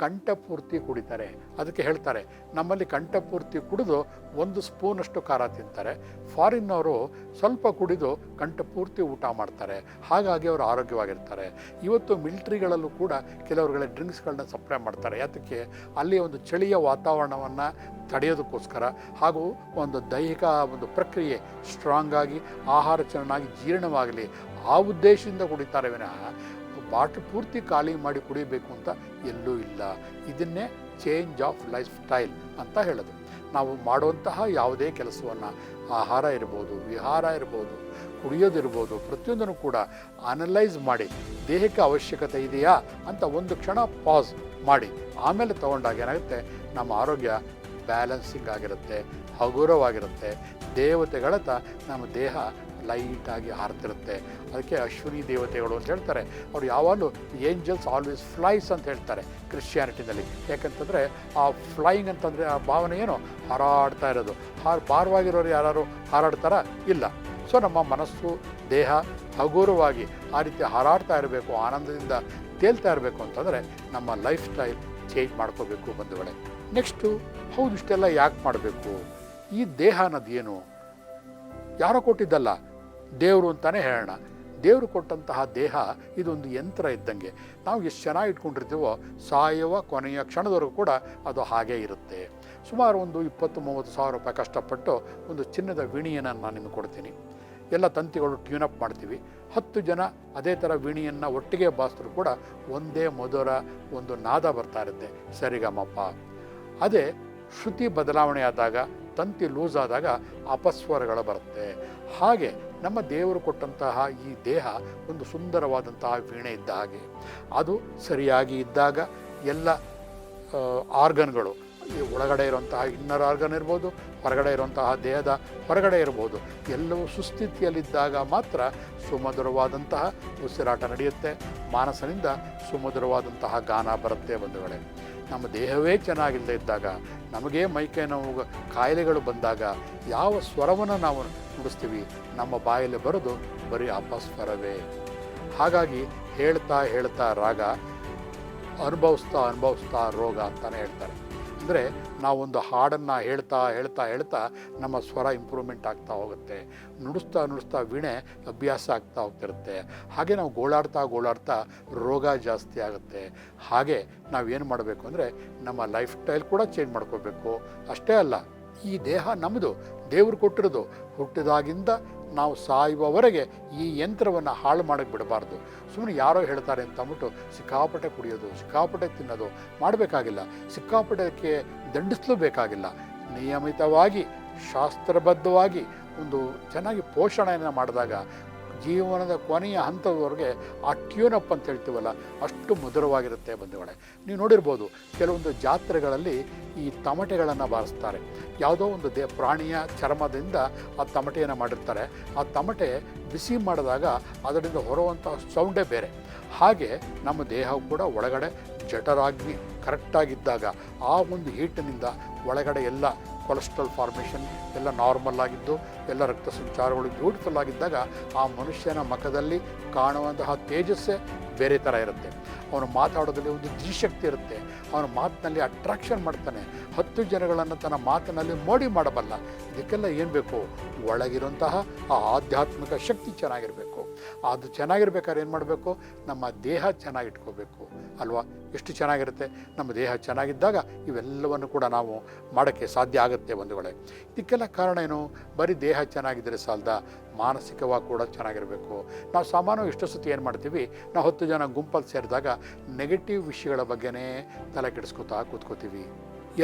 [SPEAKER 1] ಕಂಠಪೂರ್ತಿ ಕುಡಿತಾರೆ. ಅದಕ್ಕೆ ಹೇಳ್ತಾರೆ, ನಮ್ಮಲ್ಲಿ ಕಂಠಪೂರ್ತಿ ಕುಡಿದು 1 ಸ್ಪೂನಷ್ಟು ಖಾರ ತಿಂತಾರೆ, ಫಾರಿನ್ನವರು ಸ್ವಲ್ಪ ಕುಡಿದು ಕಂಠಪೂರ್ತಿ ಊಟ ಮಾಡ್ತಾರೆ. ಹಾಗಾಗಿ ಅವರು ಆರೋಗ್ಯವಾಗಿರ್ತಾರೆ. ಇವತ್ತು ಮಿಲಿಟ್ರಿಗಳಲ್ಲೂ ಕೂಡ ಕೆಲವರುಗಳ ಡ್ರಿಂಕ್ಸ್ಗಳನ್ನ ಸಪ್ಲೈ ಮಾಡ್ತಾರೆ. ಯಾತಕ್ಕೆ, ಅಲ್ಲಿ ಒಂದು ಚಳಿಯ ವಾತಾವರಣವನ್ನು ತಡೆಯೋದಕ್ಕೋಸ್ಕರ, ಹಾಗೂ ಒಂದು ದೈಹಿಕ ಒಂದು ಪ್ರಕ್ರಿಯೆ ಸ್ಟ್ರಾಂಗಾಗಿ, ಆಹಾರ ಚೆನ್ನಾಗಿ ಜೀರ್ಣವಾಗಲಿ, ಆ ಉದ್ದೇಶದಿಂದ ಕುಡಿತಾರೆ ವಿನಃ ಬಾಟಲ್ ಪೂರ್ತಿ ಖಾಲಿ ಮಾಡಿ ಕುಡಿಬೇಕು ಅಂತ ಎಲ್ಲೂ ಇಲ್ಲ. ಇದನ್ನೇ ಚೇಂಜ್ ಆಫ್ ಲೈಫ್ ಸ್ಟೈಲ್ ಅಂತ ಹೇಳೋದು. ನಾವು ಮಾಡುವಂತಹ ಯಾವುದೇ ಕೆಲಸವನ್ನು, ಆಹಾರ ಇರ್ಬೋದು, ವಿಹಾರ ಇರ್ಬೋದು, ಕುಡಿಯೋದಿರ್ಬೋದು, ಪ್ರತಿಯೊಂದನ್ನು ಕೂಡ ಅನಲೈಸ್ ಮಾಡಿ ದೇಹಕ್ಕೆ ಅವಶ್ಯಕತೆ ಇದೆಯಾ ಅಂತ ಒಂದು ಕ್ಷಣ ಪಾಸ್ ಮಾಡಿ ಆಮೇಲೆ ತೊಗೊಂಡಾಗ ಏನಾಗುತ್ತೆ, ನಮ್ಮ ಆರೋಗ್ಯ ಬ್ಯಾಲೆನ್ಸಿಂಗ್ ಆಗಿರುತ್ತೆ, ಹಗುರವಾಗಿರುತ್ತೆ. ದೇವತೆಗಳತ್ತ ನಮ್ಮ ದೇಹ ಲೈಟಾಗಿ ಹಾರ್ತಿರುತ್ತೆ. ಅದಕ್ಕೆ ಅಶ್ವಿನಿ ದೇವತೆಗಳು ಅಂತ ಹೇಳ್ತಾರೆ. ಅವ್ರು ಯಾವಾಗಲೂ ಏಂಜಲ್ಸ್ ಆಲ್ವೇಸ್ ಫ್ಲೈಸ್ ಅಂತ ಹೇಳ್ತಾರೆ ಕ್ರಿಶ್ಚಿಯಾನಿಟಿನಲ್ಲಿ. ಯಾಕಂತಂದರೆ ಆ ಫ್ಲೈಯಿಂಗ್ ಅಂತಂದರೆ ಆ ಭಾವನೆ ಏನು, ಹಾರಾಡ್ತಾ ಇರೋದು. ಭಾರವಾಗಿರೋರು ಯಾರು ಹಾರಾಡ್ತಾರಾ? ಇಲ್ಲ. ಸೊ ನಮ್ಮ ಮನಸ್ಸು, ದೇಹ ಹಗುರವಾಗಿ ಆ ರೀತಿ ಹಾರಾಡ್ತಾ ಇರಬೇಕು, ಆನಂದದಿಂದ ತೇಲ್ತಾ ಇರಬೇಕು ಅಂತಂದರೆ ನಮ್ಮ ಲೈಫ್ ಸ್ಟೈಲ್ ಚೇಂಜ್ ಮಾಡ್ಕೋಬೇಕು ಬಂಧುಗಳೇ. ನೆಕ್ಸ್ಟು, ಹೌದು ಇಷ್ಟೆಲ್ಲ ಯಾಕೆ ಮಾಡಬೇಕು? ಈ ದೇಹ ಅನ್ನೋದು ಏನು? ಯಾರೋ ಕೊಟ್ಟಿದ್ದಲ್ಲ, ದೇವರು ಅಂತಲೇ ಹೇಳೋಣ. ದೇವರು ಕೊಟ್ಟಂತಹ ದೇಹ ಇದೊಂದು ಯಂತ್ರ ಇದ್ದಂಗೆ. ನಾವು ಎಷ್ಟು ಚೆನ್ನಾಗಿ ಇಟ್ಕೊಂಡಿರ್ತೀವೋ ಸಾಯುವ ಕೊನೆಯ ಕ್ಷಣದವರೆಗೂ ಕೂಡ ಅದು ಹಾಗೇ ಇರುತ್ತೆ. ಸುಮಾರು ಒಂದು 20-30 ಸಾವಿರ ರೂಪಾಯಿ ಕಷ್ಟಪಟ್ಟು ಒಂದು ಚಿನ್ನದ ವೀಣೆಯನ್ನು ನಾನು ನಿಮಗೆ ಕೊಡ್ತೀನಿ. ಎಲ್ಲ ತಂತಿಗಳು ಟ್ಯೂನಪ್ ಮಾಡ್ತೀವಿ. 10 ಜನ ಅದೇ ಥರ ವೀಣೆಯನ್ನು ಒಟ್ಟಿಗೆ ಬಾರಿಸಿದ್ರು ಕೂಡ ಒಂದೇ ಮಧುರ ಒಂದು ನಾದ ಬರ್ತಾ ಇರುತ್ತೆ, ಸರಿಗಮಪ. ಅದೇ ಶ್ರುತಿ ಬದಲಾವಣೆ ಆದಾಗ, ತಂತಿ ಲೂಸ್ ಆದಾಗ ಅಪಸ್ವರಗಳು ಬರುತ್ತೆ. ಹಾಗೆ ನಮ್ಮ ದೇವರು ಕೊಟ್ಟಂತಹ ಈ ದೇಹ ಒಂದು ಸುಂದರವಾದಂತಹ ವೀಣೆ ಇದ್ದ ಹಾಗೆ. ಅದು ಸರಿಯಾಗಿ ಇದ್ದಾಗ ಎಲ್ಲ ಆರ್ಗನ್ಗಳು, ಒಳಗಡೆ ಇರುವಂತಹ ಇನ್ನರ್ ಆರ್ಗನ್ ಇರ್ಬೋದು, ಹೊರಗಡೆ ಇರುವಂತಹ ದೇಹದ ಹೊರಗಡೆ ಇರ್ಬೋದು, ಎಲ್ಲವೂ ಸುಸ್ಥಿತಿಯಲ್ಲಿದ್ದಾಗ ಮಾತ್ರ ಸುಮಧುರವಾದಂತಹ ಉಸಿರಾಟ ನಡೆಯುತ್ತೆ. ಮಾನಸನಿಂದ ಸುಮಧುರವಾದಂತಹ ಗಾನ ಬರುತ್ತೆ ಬಂಧುಗಳೇ. ನಮ್ಮ ದೇಹವೇ ಚೆನ್ನಾಗಿಲ್ಲದೆ ಇದ್ದಾಗ, ನಮಗೇ ಮೈಕೈ ನೋವು ಕಾಯಿಲೆಗಳು ಬಂದಾಗ ಯಾವ ಸ್ವರವನ್ನು ನಾವು ನುಡಿಸ್ತೀವಿ, ನಮ್ಮ ಬಾಯಲ್ಲಿ ಬರೋದು ಬರೀ ಅಪಸ್ವರವೇ. ಹಾಗಾಗಿ ಹೇಳ್ತಾ ರಾಗ, ಅನುಭವಿಸ್ತಾ ರೋಗ ಅಂತಲೇ ಹೇಳ್ತಾರೆ. ಅಂದರೆ ನಾವೊಂದು ಹಾಡನ್ನು ಹೇಳ್ತಾ ನಮ್ಮ ಸ್ವರ ಇಂಪ್ರೂವ್ಮೆಂಟ್ ಆಗ್ತಾ ಹೋಗುತ್ತೆ. ನುಡಿಸ್ತಾ ವೀಣೆ ಅಭ್ಯಾಸ ಆಗ್ತಾ ಹೋಗ್ತಿರುತ್ತೆ. ಹಾಗೆ ನಾವು ಗೋಳಾಡ್ತಾ ರೋಗ ಜಾಸ್ತಿ ಆಗುತ್ತೆ. ಹಾಗೆ ನಾವೇನು ಮಾಡಬೇಕು ಅಂದರೆ ನಮ್ಮ ಲೈಫ್ ಸ್ಟೈಲ್ ಕೂಡ ಚೇಂಜ್ ಮಾಡ್ಕೋಬೇಕು. ಅಷ್ಟೇ ಅಲ್ಲ, ಈ ದೇಹ ನಮ್ಮದು, ದೇವರು ಕೊಟ್ಟಿರೋದು. ಹುಟ್ಟಿದಾಗಿಂದ ನಾವು ಸಾಯುವವರೆಗೆ ಈ ಯಂತ್ರವನ್ನು ಹಾಳು ಮಾಡೋಕ್ಕೆ ಬಿಡಬಾರ್ದು. ಸುಮ್ಮನೆ ಯಾರೋ ಹೇಳ್ತಾರೆ ಅಂತ ಅಂದ್ಬಿಟ್ಟು ಸಿಕ್ಕಾಪಟ್ಟೆ ಕುಡಿಯೋದು, ಸಿಕ್ಕಾಪಟ್ಟೆ ತಿನ್ನೋದು ಮಾಡಬೇಕಾಗಿಲ್ಲ. ಸಿಕ್ಕಾಪಟ್ಟೆಕ್ಕೆ ದಂಡಿಸಲೂ ಬೇಕಾಗಿಲ್ಲ. ನಿಯಮಿತವಾಗಿ ಶಾಸ್ತ್ರಬದ್ಧವಾಗಿ ಒಂದು ಚೆನ್ನಾಗಿ ಪೋಷಣೆಯನ್ನು ಮಾಡಿದಾಗ ಜೀವನದ ಕೊನೆಯ ಹಂತದವರೆಗೆ ಆ ಟ್ಯೂನಪ್ ಅಂತ ಹೇಳ್ತೀವಲ್ಲ, ಅಷ್ಟು ಮಧುರವಾಗಿರುತ್ತೆ ಬಂಧುಗಳೇ. ನೀವು ನೋಡಿರ್ಬೋದು, ಕೆಲವೊಂದು ಜಾತ್ರೆಗಳಲ್ಲಿ ಈ ತಮಟೆಗಳನ್ನು ಬಾರಿಸ್ತಾರೆ. ಯಾವುದೋ ಒಂದು ಪ್ರಾಣಿಯ ಚರ್ಮದಿಂದ ಆ ತಮಟೆಯನ್ನು ಮಾಡಿರ್ತಾರೆ. ಆ ತಮಟೆ ಬಿಸಿ ಮಾಡಿದಾಗ ಅದರಿಂದ ಹೊರುವಂತಹ ಸೌಂಡೇ ಬೇರೆ. ಹಾಗೆ ನಮ್ಮ ದೇಹ ಕೂಡ ಒಳಗಡೆ ಜಠರಾಗ್ನಿ ಕರೆಕ್ಟಾಗಿದ್ದಾಗ, ಆ ಒಂದು ಹೀಟಿನಿಂದ ಒಳಗಡೆ ಎಲ್ಲ ಕೊಲೆಸ್ಟ್ರಾಲ್ ಫಾರ್ಮೇಷನ್ ಎಲ್ಲ ನಾರ್ಮಲ್ ಆಗಿದ್ದು, ಎಲ್ಲ ರಕ್ತ ಸಂಚಾರಗಳು ಬ್ಯೂಟಿಫುಲ್ ಆಗಿದ್ದಾಗ ಆ ಮನುಷ್ಯನ ಮುಖದಲ್ಲಿ ಕಾಣುವಂತಹ ತೇಜಸ್ಸೇ ಬೇರೆ ಥರ ಇರುತ್ತೆ. ಅವನು ಮಾತಾಡೋದ್ರಲ್ಲಿ ಒಂದು ಧೀಶಕ್ತಿ ಇರುತ್ತೆ. ಅವನ ಮಾತಿನಲ್ಲಿ ಅಟ್ರಾಕ್ಷನ್ ಮಾಡ್ತಾನೆ. 10 ಜನಗಳನ್ನು ತನ್ನ ಮಾತಿನಲ್ಲಿ ಮೋಡಿ ಮಾಡಬಲ್ಲ. ಇದಕ್ಕೆಲ್ಲ ಏನು ಬೇಕು? ಒಳಗಿರುವಂತಹ ಆ ಆಧ್ಯಾತ್ಮಿಕ ಶಕ್ತಿ ಚೆನ್ನಾಗಿರಬೇಕು. ಅದು ಚೆನ್ನಾಗಿರ್ಬೇಕಾದ್ರೆ ಏನು ಮಾಡಬೇಕು? ನಮ್ಮ ದೇಹ ಚೆನ್ನಾಗಿಟ್ಕೋಬೇಕು ಅಲ್ವಾ? ಎಷ್ಟು ಚೆನ್ನಾಗಿರುತ್ತೆ ನಮ್ಮ ದೇಹ ಚೆನ್ನಾಗಿದ್ದಾಗ ಇವೆಲ್ಲವನ್ನು ಕೂಡ ನಾವು ಮಾಡೋಕ್ಕೆ ಸಾಧ್ಯ ಆಗುತ್ತೆ ಬಂಧುಗಳೇ. ಇದಕ್ಕೆಲ್ಲ ಕಾರಣ ಏನು? ಬರೀ ದೇಹ ಚೆನ್ನಾಗಿದ್ದರೆ ಸಾಲದ, ಮಾನಸಿಕವಾಗಿ ಕೂಡ ಚೆನ್ನಾಗಿರಬೇಕು. ನಾವು ಸಾಮಾನ್ಯವಾಗಿ ಎಷ್ಟು ಸತಿ ಏನು ಮಾಡ್ತೀವಿ, ನಾವು 10 ಜನ ಗುಂಪಲ್ಲಿ ಸೇರಿದಾಗ ನೆಗೆಟಿವ್ ವಿಷಯಗಳ ಬಗ್ಗೆನೇ ತಲೆ ಕೆಡಿಸ್ಕೊತಾ ಕೂತ್ಕೋತೀವಿ.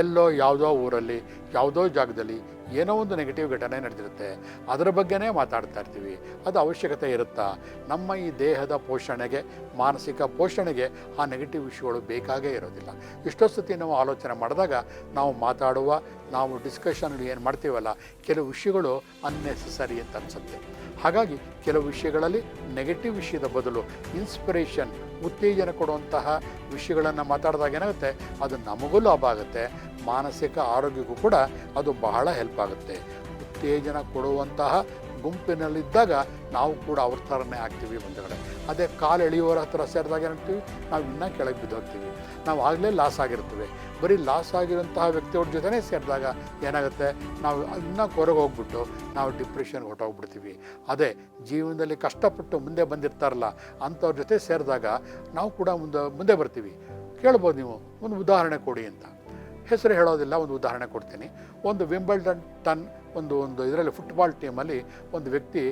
[SPEAKER 1] ಎಲ್ಲೋ ಯಾವುದೋ ಊರಲ್ಲಿ ಯಾವುದೋ ಜಾಗದಲ್ಲಿ ಏನೋ ಒಂದು ನೆಗೆಟಿವ್ ಘಟನೆ ನಡೆದಿರುತ್ತೆ, ಅದರ ಬಗ್ಗೆನೇ ಮಾತಾಡ್ತಾ ಇರ್ತೀವಿ. ಅದು ಅವಶ್ಯಕತೆ ಇರುತ್ತಾ? ನಮ್ಮ ಈ ದೇಹದ ಪೋಷಣೆಗೆ, ಮಾನಸಿಕ ಪೋಷಣೆಗೆ ಆ ನೆಗೆಟಿವ್ ವಿಷಯಗಳು ಬೇಕಾಗೇ ಇರೋದಿಲ್ಲ. ಎಷ್ಟೋ ಸತಿ ನಾವು ಆಲೋಚನೆ ಮಾಡಿದಾಗ ನಾವು ಮಾತಾಡುವ, ನಾವು ಡಿಸ್ಕಷನ್ಗಳು ಏನು ಮಾಡ್ತೀವಲ್ಲ, ಕೆಲವು ವಿಷಯಗಳು ಅನ್ನೆಸೆಸರಿ ಅಂತ ಅನಿಸುತ್ತೆ. ಹಾಗಾಗಿ ಕೆಲವು ವಿಷಯಗಳಲ್ಲಿ ನೆಗೆಟಿವ್ ವಿಷಯದ ಬದಲು ಇನ್ಸ್ಪಿರೇಷನ್, ಉತ್ತೇಜನ ಕೊಡುವಂತಹ ವಿಷಯಗಳನ್ನು ಮಾತಾಡಿದಾಗ ಏನಾಗುತ್ತೆ, ಅದು ನಮಗೂ ಲಾಭ ಆಗುತ್ತೆ, ಮಾನಸಿಕ ಆರೋಗ್ಯಕ್ಕೂ ಕೂಡ ಅದು ಬಹಳ ಹೆಲ್ಪ್ ಆಗುತ್ತೆ. ಉತ್ತೇಜನ ಕೊಡುವಂತಹ ಗುಂಪಿನಲ್ಲಿದ್ದಾಗ ನಾವು ಕೂಡ ಅವ್ರ ಥರನೇ ಆಗ್ತೀವಿ ಬಂಧುಗಳೇ. ಅದೇ ಕಾಲು ಎಳೆಯುವವರ ಹತ್ರ ಸೇರಿದಾಗ ಏನಾಗ್ತೀವಿ, ನಾವು ಇನ್ನೂ ಕೆಳಗೆ ಬಿದ್ದೋಗ್ತೀವಿ, ನಾವು ಆಗಲೇ ಲಾಸ್ ಆಗಿರ್ತೀವಿ. ಬರೀ ಲಾಸ್ ಆಗಿರೋಂತಹ ವ್ಯಕ್ತಿಯವ್ರ ಜೊತೆನೇ ಸೇರಿದಾಗ ಏನಾಗುತ್ತೆ, ನಾವು ಇನ್ನೂ ಹೊರಗೆ ಹೋಗ್ಬಿಟ್ಟು ನಾವು ಡಿಪ್ರೆಷನ್ಗೆ ಹೊರಟೋಗ್ಬಿಡ್ತೀವಿ. ಅದೇ ಜೀವನದಲ್ಲಿ ಕಷ್ಟಪಟ್ಟು ಮುಂದೆ ಬಂದಿರ್ತಾರಲ್ಲ ಅಂಥವ್ರ ಜೊತೆ ಸೇರಿದಾಗ ನಾವು ಕೂಡ ಮುಂದೆ ಬರ್ತೀವಿ. ಕೇಳ್ಬೋದು ನೀವು, ಒಂದು ಉದಾಹರಣೆ ಕೊಡಿ ಅಂತ. ಹೆಸರು ಹೇಳೋದಿಲ್ಲ, ಒಂದು ಉದಾಹರಣೆ ಕೊಡ್ತೀನಿ. ಒಂದು ವಿಂಬಲ್ಡನ್ ಒಂದು ಇದರಲ್ಲಿ ಫುಟ್ಬಾಲ್ ಟೀಮಲ್ಲಿ ಒಂದು ವ್ಯಕ್ತಿ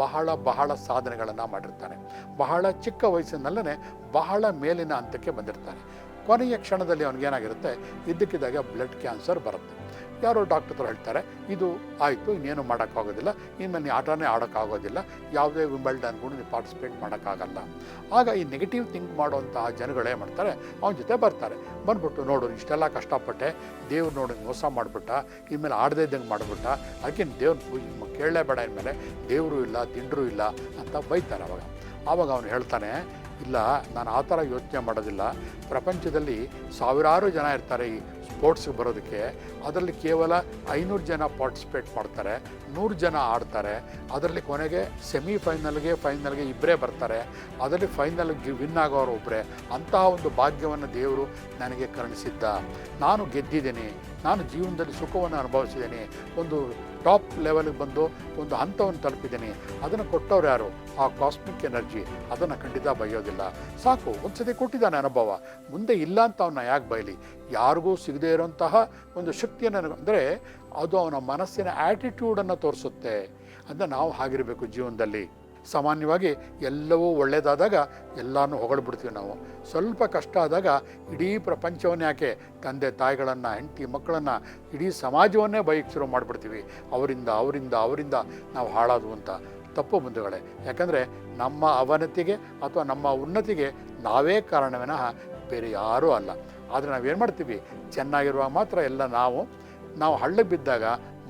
[SPEAKER 1] ಬಹಳ ಸಾಧನೆಗಳನ್ನು ಮಾಡಿರ್ತಾನೆ. ಬಹಳ ಚಿಕ್ಕ ವಯಸ್ಸಿನಲ್ಲೇ ಬಹಳ ಮೇಲಿನ ಹಂತಕ್ಕೆ ಬಂದಿರ್ತಾನೆ. ಕೊನೆಯ ಕ್ಷಣದಲ್ಲಿ ಅವನಿಗೇನಾಗಿರುತ್ತೆ, ಇದ್ದಕ್ಕಿದ್ದಾಗ ಬ್ಲಡ್ ಕ್ಯಾನ್ಸರ್ ಬರುತ್ತೆ. ಯಾರೋ ಡಾಕ್ಟರ್ ಹತ್ರ ಹೇಳ್ತಾರೆ, ಇದು ಆಯಿತು, ಇನ್ನೇನು ಮಾಡೋಕ್ಕಾಗೋದಿಲ್ಲ, ಇನ್ಮೇಲೆ ನೀ ಆಟನೇ ಆಡೋಕ್ಕಾಗೋದಿಲ್ಲ, ಯಾವುದೇ ವಿಂಬಲ್ಡನ್ಗೂ ನೀವು ಪಾರ್ಟಿಸಿಪೇಟ್ ಮಾಡೋಕ್ಕಾಗಲ್ಲ. ಆಗ ಈ ನೆಗೆಟಿವ್ ಥಿಂಕ್ ಮಾಡುವಂತಹ ಜನಗಳೇ ಮಾಡ್ತಾರೆ, ಅವನ ಜೊತೆ ಬರ್ತಾರೆ. ಬಂದ್ಬಿಟ್ಟು, ನೋಡು ಇಷ್ಟೆಲ್ಲ ಕಷ್ಟಪಟ್ಟೆ, ದೇವ್ರು ನೋಡಿ ಮೋಸ ಮಾಡಿಬಿಟ್ಟ, ಇನ್ಮೇಲೆ ಆಡದೇ ಇದ್ದಂಗೆ ಮಾಡಿಬಿಟ್ಟ, ಅದಕ್ಕೆ ದೇವ್ರ ಪೂಜೆ ಕೇಳಲೇಬೇಡ, ಇನ್ಮೇಲೆ ದೇವರು ಇಲ್ಲ, ತಿಂಡ್ರೂ ಇಲ್ಲ ಅಂತ ಬೈತಾರೆ. ಆವಾಗ ಅವನು ಹೇಳ್ತಾನೆ, ಇಲ್ಲ, ನಾನು ಆ ಥರ ಯೋಚನೆ ಮಾಡೋದಿಲ್ಲ. ಪ್ರಪಂಚದಲ್ಲಿ ಸಾವಿರಾರು ಜನ ಇರ್ತಾರೆ ಈ ಸ್ಪೋರ್ಟ್ಸ್ಗೆ ಬರೋದಕ್ಕೆ. ಅದರಲ್ಲಿ ಕೇವಲ 500 ಜನ ಪಾರ್ಟಿಸಿಪೇಟ್ ಮಾಡ್ತಾರೆ, 100 ಜನ ಆಡ್ತಾರೆ. ಅದರಲ್ಲಿ ಕೊನೆಗೆ ಫೈನಲ್ಗೆ ಇಬ್ಬರೇ ಬರ್ತಾರೆ. ಅದರಲ್ಲಿ ಫೈನಲ್ಗೆ ವಿನ್ ಆಗೋರು ಒಬ್ಬರೇ. ಅಂತಹ ಒಂದು ಭಾಗ್ಯವನ್ನು ದೇವರು ನನಗೆ ಕರುಣಿಸಿದ್ದ. ನಾನು ಗೆದ್ದಿದ್ದೀನಿ, ನಾನು ಜೀವನದಲ್ಲಿ ಸುಖವನ್ನು ಅನುಭವಿಸಿದ್ದೀನಿ, ಒಂದು ಟಾಪ್ ಲೆವೆಲ್ಗೆ ಬಂದು ಒಂದು ಹಂತವನ್ನು ತಲುಪಿದ್ದೀನಿ. ಅದನ್ನು ಕೊಟ್ಟವ್ರು ಯಾರು? ಆ ಕಾಸ್ಮಿಕ್ ಎನರ್ಜಿ. ಅದನ್ನು ಖಂಡಿತ ಬೈಯೋದಿಲ್ಲ. ಸಾಕು, ಒಂದು ಸತಿ ಕೊಟ್ಟಿದ್ದಾನೆ ಅನುಭವ, ಮುಂದೆ ಇಲ್ಲ ಅಂತ ಅವನ್ನ ಯಾಕೆ ಬೈಲಿ? ಯಾರಿಗೂ ಸಿಗದೇ ಇರೋಂತಹ ಒಂದು ಶಕ್ತಿಯನ್ನು, ಅಂದರೆ ಅದು ಅವನ ಮನಸ್ಸಿನ ಆ್ಯಟಿಟ್ಯೂಡನ್ನು ತೋರಿಸುತ್ತೆ. ಅದನ್ನು ನಾವು ಹಾಗಿರಬೇಕು ಜೀವನದಲ್ಲಿ. ಸಾಮಾನ್ಯವಾಗಿ ಎಲ್ಲವೂ ಒಳ್ಳೆಯದಾದಾಗ ಎಲ್ಲನೂ ಹೊಗಳ್ಬಿಡ್ತೀವಿ ನಾವು. ಸ್ವಲ್ಪ ಕಷ್ಟ ಆದಾಗ ಇಡೀ ಪ್ರಪಂಚವನ್ನೇ, ಯಾಕೆ ತಂದೆ ತಾಯಿಗಳನ್ನು, ಹೆಂಡತಿ ಮಕ್ಕಳನ್ನು, ಇಡೀ ಸಮಾಜವನ್ನೇ ಬೈಕ್ ಶುರು ಮಾಡಿಬಿಡ್ತೀವಿ. ಅವರಿಂದ ನಾವು ಹಾಳಾದವು ಅಂತ. ತಪ್ಪು ಬಂಧುಗಳೇ. ಯಾಕಂದರೆ ನಮ್ಮ ಅವನತಿಗೆ ಅಥವಾ ನಮ್ಮ ಉನ್ನತಿಗೆ ನಾವೇ ಕಾರಣವಿನಃ ಬೇರೆ ಯಾರೂ ಅಲ್ಲ. ಆದರೆ ನಾವೇನು ಮಾಡ್ತೀವಿ, ಚೆನ್ನಾಗಿರುವಾಗ ಮಾತ್ರ ಎಲ್ಲ ನಾವು ಹಳ್ಳಕ್ಕೆ ಬಿದ್ದಾಗ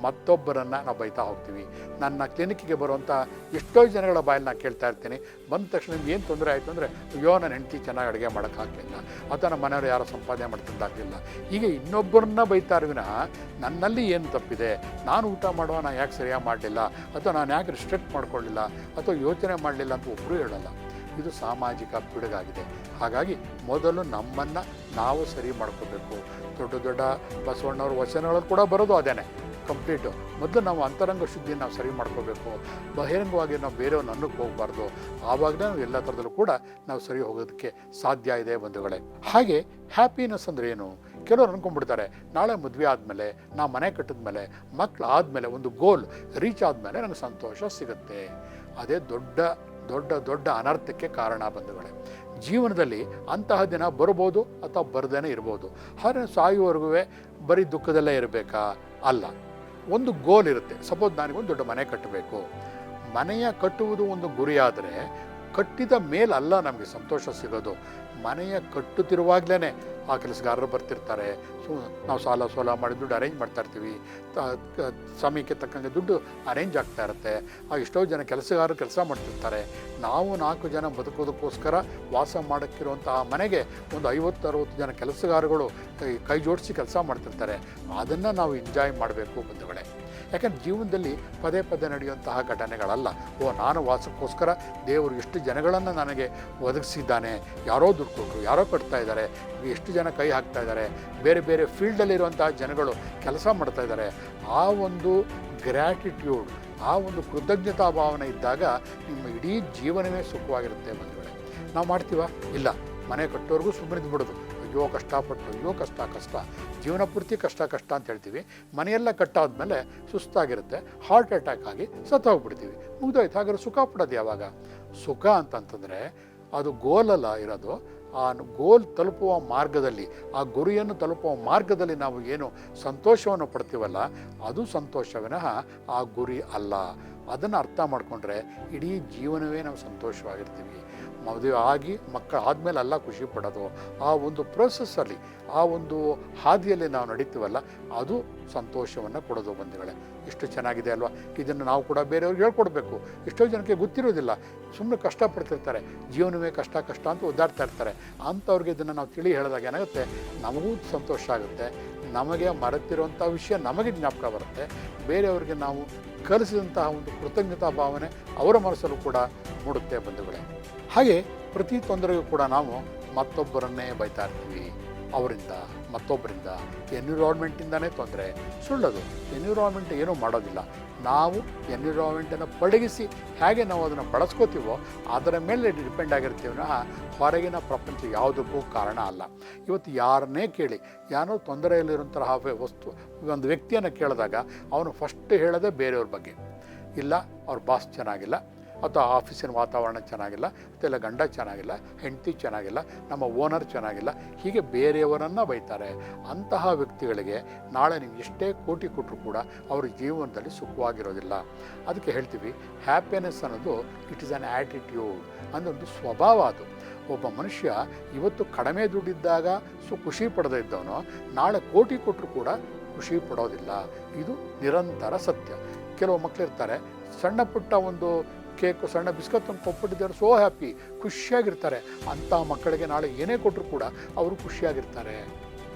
[SPEAKER 1] ಮತ್ತೊಬ್ಬರನ್ನು ನಾವು ಬೈತಾ ಹೋಗ್ತೀವಿ. ನನ್ನ ಕ್ಲಿನಿಕ್ಕಿಗೆ ಬರುವಂಥ ಎಷ್ಟೋ ಜನಗಳ ಬಾಯಲ್ಲಿ ನಾನು ಕೇಳ್ತಾ ಇರ್ತೀನಿ, ಬಂದ ತಕ್ಷಣ ಏನು ತೊಂದರೆ ಆಯಿತು ಅಂದರೆ, ಅಯ್ಯೋ ನನ್ನ ಹೆಂಡತಿ ಚೆನ್ನಾಗಿ ಅಡುಗೆ ಮಾಡೋಕ್ಕಾಗಲಿಲ್ಲ, ಅಥವಾ ನಮ್ಮ ಮನೆಯವರು ಯಾರೋ ಸಂಪಾದನೆ ಮಾಡ್ತಿದ್ದಾಗಲಿಲ್ಲ. ಹೀಗೆ ಇನ್ನೊಬ್ಬರನ್ನ ಬೈತಾರೆ ವಿನಃ ನನ್ನಲ್ಲಿ ಏನು ತಪ್ಪಿದೆ, ನಾನು ಊಟ ಮಾಡುವ ನಾನು ಯಾಕೆ ಸರಿಯಾಗಿ ಮಾಡಲಿಲ್ಲ, ಅಥವಾ ನಾನು ಯಾಕೆ ರಿಸ್ಟ್ರಿಕ್ಟ್ ಮಾಡ್ಕೊಳ್ಳಿಲ್ಲ, ಅಥವಾ ಯೋಚನೆ ಮಾಡಲಿಲ್ಲ ಅಂತ ಒಬ್ಬರು ಹೇಳಲ್ಲ. ಇದು ಸಾಮಾಜಿಕ ಪಿಡುಗಾಗಿದೆ. ಹಾಗಾಗಿ ಮೊದಲು ನಮ್ಮನ್ನು ನಾವು ಸರಿ ಮಾಡ್ಕೋಬೇಕು. ದೊಡ್ಡ ಬಸವಣ್ಣವ್ರ ವಚನಗಳು ಕೂಡ ಬರೋದು ಅದೇನೆ ಕಂಪ್ಲೀಟು. ಮೊದಲು ನಾವು ಅಂತರಂಗ ಶುದ್ಧಿಯನ್ನು ನಾವು ಸರಿ ಮಾಡ್ಕೋಬೇಕು. ಬಹಿರಂಗವಾಗಿ ನಾವು ಬೇರೆಯವ್ರನ್ನ ಅನ್ನಕ್ಕೆ ಹೋಗಬಾರ್ದು. ಆವಾಗಲೇ ನಾವು ಎಲ್ಲ ಥರದಲ್ಲೂ ಕೂಡ ನಾವು ಸರಿ ಹೋಗೋದಕ್ಕೆ ಸಾಧ್ಯ ಇದೆ ಬಂಧುಗಳೇ. ಹಾಗೆ ಹ್ಯಾಪಿನೆಸ್ ಅಂದರೆ ಏನು? ಕೆಲವರು ಅಂದ್ಕೊಂಡ್ಬಿಡ್ತಾರೆ, ನಾಳೆ ಮದುವೆ ಆದಮೇಲೆ, ನಾವು ಮನೆ ಕಟ್ಟಿದ್ಮೇಲೆ, ಮಕ್ಕಳು ಆದಮೇಲೆ, ಒಂದು ಗೋಲ್ ರೀಚ್ ಆದಮೇಲೆ ನನಗೆ ಸಂತೋಷ ಸಿಗುತ್ತೆ. ಅದೇ ದೊಡ್ಡ ಅನರ್ಥಕ್ಕೆ ಕಾರಣ ಬಂಧುಗಳೇ. ಜೀವನದಲ್ಲಿ ಅಂತಹ ದಿನ ಬರ್ಬೋದು ಅಥವಾ ಬರ್ದೇನೆ ಇರ್ಬೋದು. ಹಾಗೆ ಸಾಯುವವರೆಗೂ ಬರೀ ದುಃಖದಲ್ಲೇ ಇರಬೇಕಾ? ಅಲ್ಲ. ಒಂದು ಗೋಲ್ ಇರುತ್ತೆ. ಸಪೋಸ್ ನನಗೊಂದು ದೊಡ್ಡ ಮನೆ ಕಟ್ಟಬೇಕು. ಮನೆಯ ಕಟ್ಟುವುದು ಒಂದು ಗುರಿಯಾದರೆ ಕಟ್ಟಿದ ಮೇಲಲ್ಲ ನಮಗೆ ಸಂತೋಷ ಸಿಗೋದು. ಮನೆಯ ಕಟ್ಟುತ್ತಿರುವಾಗಲೇ ಆ ಕೆಲಸಗಾರರು ಬರ್ತಿರ್ತಾರೆ. ನಾವು ಸಾಲ ಮಾಡಿ ದುಡ್ಡು ಅರೇಂಜ್ ಮಾಡ್ತಾ ಇರ್ತೀವಿ. ಸಮಯಕ್ಕೆ ತಕ್ಕಂಗೆ ದುಡ್ಡು ಅರೇಂಜ್ ಆಗ್ತಾ ಇರುತ್ತೆ. ಎಷ್ಟೋ ಜನ ಕೆಲಸಗಾರರು ಕೆಲಸ ಮಾಡ್ತಿರ್ತಾರೆ. ನಾವು 4 ಜನ ಬದುಕೋದಕ್ಕೋಸ್ಕರ ವಾಸ ಮಾಡೋಕ್ಕಿರುವಂತಹ ಮನೆಗೆ ಒಂದು 50-60 ಜನ ಕೆಲಸಗಾರಗಳು ಕೈ ಜೋಡಿಸಿ ಕೆಲಸ ಮಾಡ್ತಿರ್ತಾರೆ. ಅದನ್ನು ನಾವು ಎಂಜಾಯ್ ಮಾಡಬೇಕು ಬಂಧುಗಳೇ. ಯಾಕಂದ್ರೆ ಜೀವನದಲ್ಲಿ ಪದೇ ನಡೆಯುವಂತಹ ಘಟನೆಗಳಲ್ಲ. ನಾನು ವಾಸಕ್ಕೋಸ್ಕರ ದೇವರು ಎಷ್ಟು ಜನಗಳನ್ನು ನನಗೆ ಒದಗಿಸಿದ್ದಾನೆ, ಯಾರೋ ದುಡ್ಡು ಕೊಟ್ಟರು, ಯಾರೋ ಕಟ್ತಾ ಇದ್ದಾರೆ, ಎಷ್ಟು ಜನ ಕೈ ಹಾಕ್ತಾ ಇದ್ದಾರೆ, ಬೇರೆ ಫೀಲ್ಡಲ್ಲಿರುವಂತಹ ಜನಗಳು ಕೆಲಸ ಮಾಡ್ತಾ ಇದ್ದಾರೆ. ಆ ಒಂದು ಗ್ರ್ಯಾಟಿಟ್ಯೂಡ್, ಆ ಒಂದು ಕೃತಜ್ಞತಾ ಭಾವನೆ ಇದ್ದಾಗ ನಿಮ್ಮ ಇಡೀ ಜೀವನವೇ ಸುಖವಾಗಿರುತ್ತೆ ಬಂಧುಗಳೇ. ನಾವು ಮಾಡ್ತೀವ? ಇಲ್ಲ. ಮನೆ ಕಟ್ಟೋರ್ಗೂ ಸುಮ್ಮನೆ ಬಿಡೋದು. ಅಯ್ಯೋ ಕಷ್ಟಪಟ್ಟು, ಅಯ್ಯೋ ಕಷ್ಟ, ಜೀವನ ಪೂರ್ತಿ ಕಷ್ಟ ಅಂತ ಹೇಳ್ತೀವಿ. ಮನೆಯೆಲ್ಲ ಕಟ್ಟಾದ್ಮೇಲೆ ಸುಸ್ತಾಗಿರುತ್ತೆ, ಹಾರ್ಟ್ ಅಟ್ಯಾಕ್ ಆಗಿ ಸತ್ತೋಗ್ಬಿಡ್ತೀವಿ. ಮುಗ್ದೋಯ್ತು. ಹಾಗಾದ್ರೆ ಸುಖ ಪಡೋದು ಯಾವಾಗ? ಸುಖ ಅಂತಂತಂದರೆ ಅದು ಗೋಲಲ್ಲ ಇರೋದು. ಆ ಗೋಲ್ ತಲುಪುವ ಮಾರ್ಗದಲ್ಲಿ, ಆ ಗುರಿಯನ್ನು ತಲುಪುವ ಮಾರ್ಗದಲ್ಲಿ ನಾವು ಏನು ಸಂತೋಷವನ್ನು ಪಡ್ತೀವಲ್ಲ, ಅದು ಸಂತೋಷ ವಿನಃ ಆ ಗುರಿ ಅಲ್ಲ. ಅದನ್ನು ಅರ್ಥ ಮಾಡಿಕೊಂಡ್ರೆ ಇಡೀ ಜೀವನವೇ ನಾವು ಸಂತೋಷವಾಗಿರ್ತೀವಿ. ಮದುವೆ ಆಗಿ ಮಕ್ಕಳು ಆದಮೇಲೆ ಎಲ್ಲ ಖುಷಿ ಪಡೋದು, ಆ ಒಂದು ಪ್ರೋಸೆಸ್ಸಲ್ಲಿ, ಆ ಒಂದು ಹಾದಿಯಲ್ಲಿ ನಾವು ನಡೀತೀವಲ್ಲ, ಅದು ಸಂತೋಷವನ್ನು ಕೊಡೋದು ಬಂಧುಗಳೇ. ಎಷ್ಟು ಚೆನ್ನಾಗಿದೆ ಅಲ್ವಾ? ಇದನ್ನು ನಾವು ಕೂಡ ಬೇರೆಯವ್ರಿಗೆ ಹೇಳ್ಕೊಡ್ಬೇಕು. ಎಷ್ಟೋ ಜನಕ್ಕೆ ಗೊತ್ತಿರೋದಿಲ್ಲ, ಸುಮ್ಮನೆ ಕಷ್ಟಪಡ್ತಿರ್ತಾರೆ, ಜೀವನವೇ ಕಷ್ಟ ಕಷ್ಟ ಅಂತ ಒದ್ದಾಡ್ತಾ ಇರ್ತಾರೆ. ಅಂಥವ್ರಿಗೆ ಇದನ್ನು ನಾವು ತಿಳಿ ಹೇಳಿದಾಗ ಏನಾಗುತ್ತೆ, ನಮಗೂ ಸಂತೋಷ ಆಗುತ್ತೆ, ನಮಗೆ ಮರೆತಿರುವಂಥ ವಿಷಯ ನಮಗೆ ಜ್ಞಾಪಕ ಬರುತ್ತೆ, ಬೇರೆಯವ್ರಿಗೆ ನಾವು ಕಲಿಸಿದಂತಹ ಒಂದು ಕೃತಜ್ಞತಾ ಭಾವನೆ ಅವರ ಮನಸ್ಸಲ್ಲೂ ಕೂಡ ಮೂಡುತ್ತೆ ಬಂಧುಗಳೇ. ಹಾಗೆ ಪ್ರತಿ ತೊಂದರೆಗೂ ಕೂಡ ನಾವು ಮತ್ತೊಬ್ಬರನ್ನೇ ಬೈತಾ ಇರ್ತೀವಿ, ಅವರಿಂದ ಮತ್ತೊಬ್ಬರಿಂದ, ಎನ್ವಿರಾನ್ಮೆಂಟಿಂದನೇ ತೊಂದರೆ. ಸುಳ್ಳದು, ಎನ್ವಿರಾನ್ಮೆಂಟ್ ಏನೂ ಮಾಡೋದಿಲ್ಲ. ನಾವು ಎನ್ವಿರಾನ್ಮೆಂಟನ್ನು ಪಳಗಿಸಿ ಹೇಗೆ ನಾವು ಅದನ್ನು ಬಳಸ್ಕೋತೀವೋ ಅದರ ಮೇಲೆ ಡಿಪೆಂಡ್ ಆಗಿರ್ತೀವಿ ವಿನಃ ಹೊರಗಿನ ಪ್ರಪಂಚ ಯಾವುದಕ್ಕೂ ಕಾರಣ ಅಲ್ಲ. ಇವತ್ತು ಯಾರನ್ನೇ ಕೇಳಿ, ಯಾರೋ ತೊಂದರೆಯಲ್ಲಿರುವಂತಹ ಒಂದು ವ್ಯಕ್ತಿಯನ್ನು ಕೇಳಿದಾಗ ಅವನು ಫಸ್ಟ್ ಹೇಳೋದೇ ಬೇರೆಯವ್ರ ಬಗ್ಗೆ. ಇಲ್ಲ ಅವ್ರ ಬಾಸ್ ಚೆನ್ನಾಗಿಲ್ಲ, ಅಥವಾ ಆಫೀಸಿನ ವಾತಾವರಣ ಚೆನ್ನಾಗಿಲ್ಲ, ಇಲ್ಲ ಗಂಡ ಚೆನ್ನಾಗಿಲ್ಲ, ಹೆಂಡತಿ ಚೆನ್ನಾಗಿಲ್ಲ, ನಮ್ಮ ಓನರ್ ಚೆನ್ನಾಗಿಲ್ಲ, ಹೀಗೆ ಬೇರೆಯವರನ್ನು ಬೈತಾರೆ. ಅಂತಹ ವ್ಯಕ್ತಿಗಳಿಗೆ ನಾಳೆ ನೀವು ಎಷ್ಟೇ ಕೋಟಿ ಕೊಟ್ಟರು ಕೂಡ ಅವ್ರ ಜೀವನದಲ್ಲಿ ಸುಖವಾಗಿರೋದಿಲ್ಲ. ಅದಕ್ಕೆ ಹೇಳ್ತೀವಿ, ಹ್ಯಾಪಿನೆಸ್ ಅನ್ನೋದು ಇಟ್ ಈಸ್ ಆ್ಯನ್ ಆ್ಯಟಿಟ್ಯೂಡ್, ಅನ್ನೊಂದು ಸ್ವಭಾವ. ಅದು ಒಬ್ಬ ಮನುಷ್ಯ ಇವತ್ತು ಕಡಿಮೆ ದುಡ್ಡಿದ್ದಾಗ ಖುಷಿ ಪಡದೇ ಇದ್ದವನು ನಾಳೆ ಕೋಟಿ ಕೊಟ್ಟರು ಕೂಡ ಖುಷಿ ಪಡೋದಿಲ್ಲ. ಇದು ನಿರಂತರ ಸತ್ಯ. ಕೆಲವು ಮಕ್ಕಳಿರ್ತಾರೆ, ಸಣ್ಣ ಪುಟ್ಟ ಒಂದು ಕೇಕು, ಸಣ್ಣ ಬಿಸ್ಕತ್ ತಂದು ಕೊಟ್ಬಿಟ್ಟಿದ್ದಾರೆ, ಸೋ ಹ್ಯಾಪಿ, ಖುಷಿಯಾಗಿರ್ತಾರೆ. ಅಂಥ ಮಕ್ಕಳಿಗೆ ನಾಳೆ ಏನೇ ಕೊಟ್ಟರು ಕೂಡ ಅವರು ಖುಷಿಯಾಗಿರ್ತಾರೆ.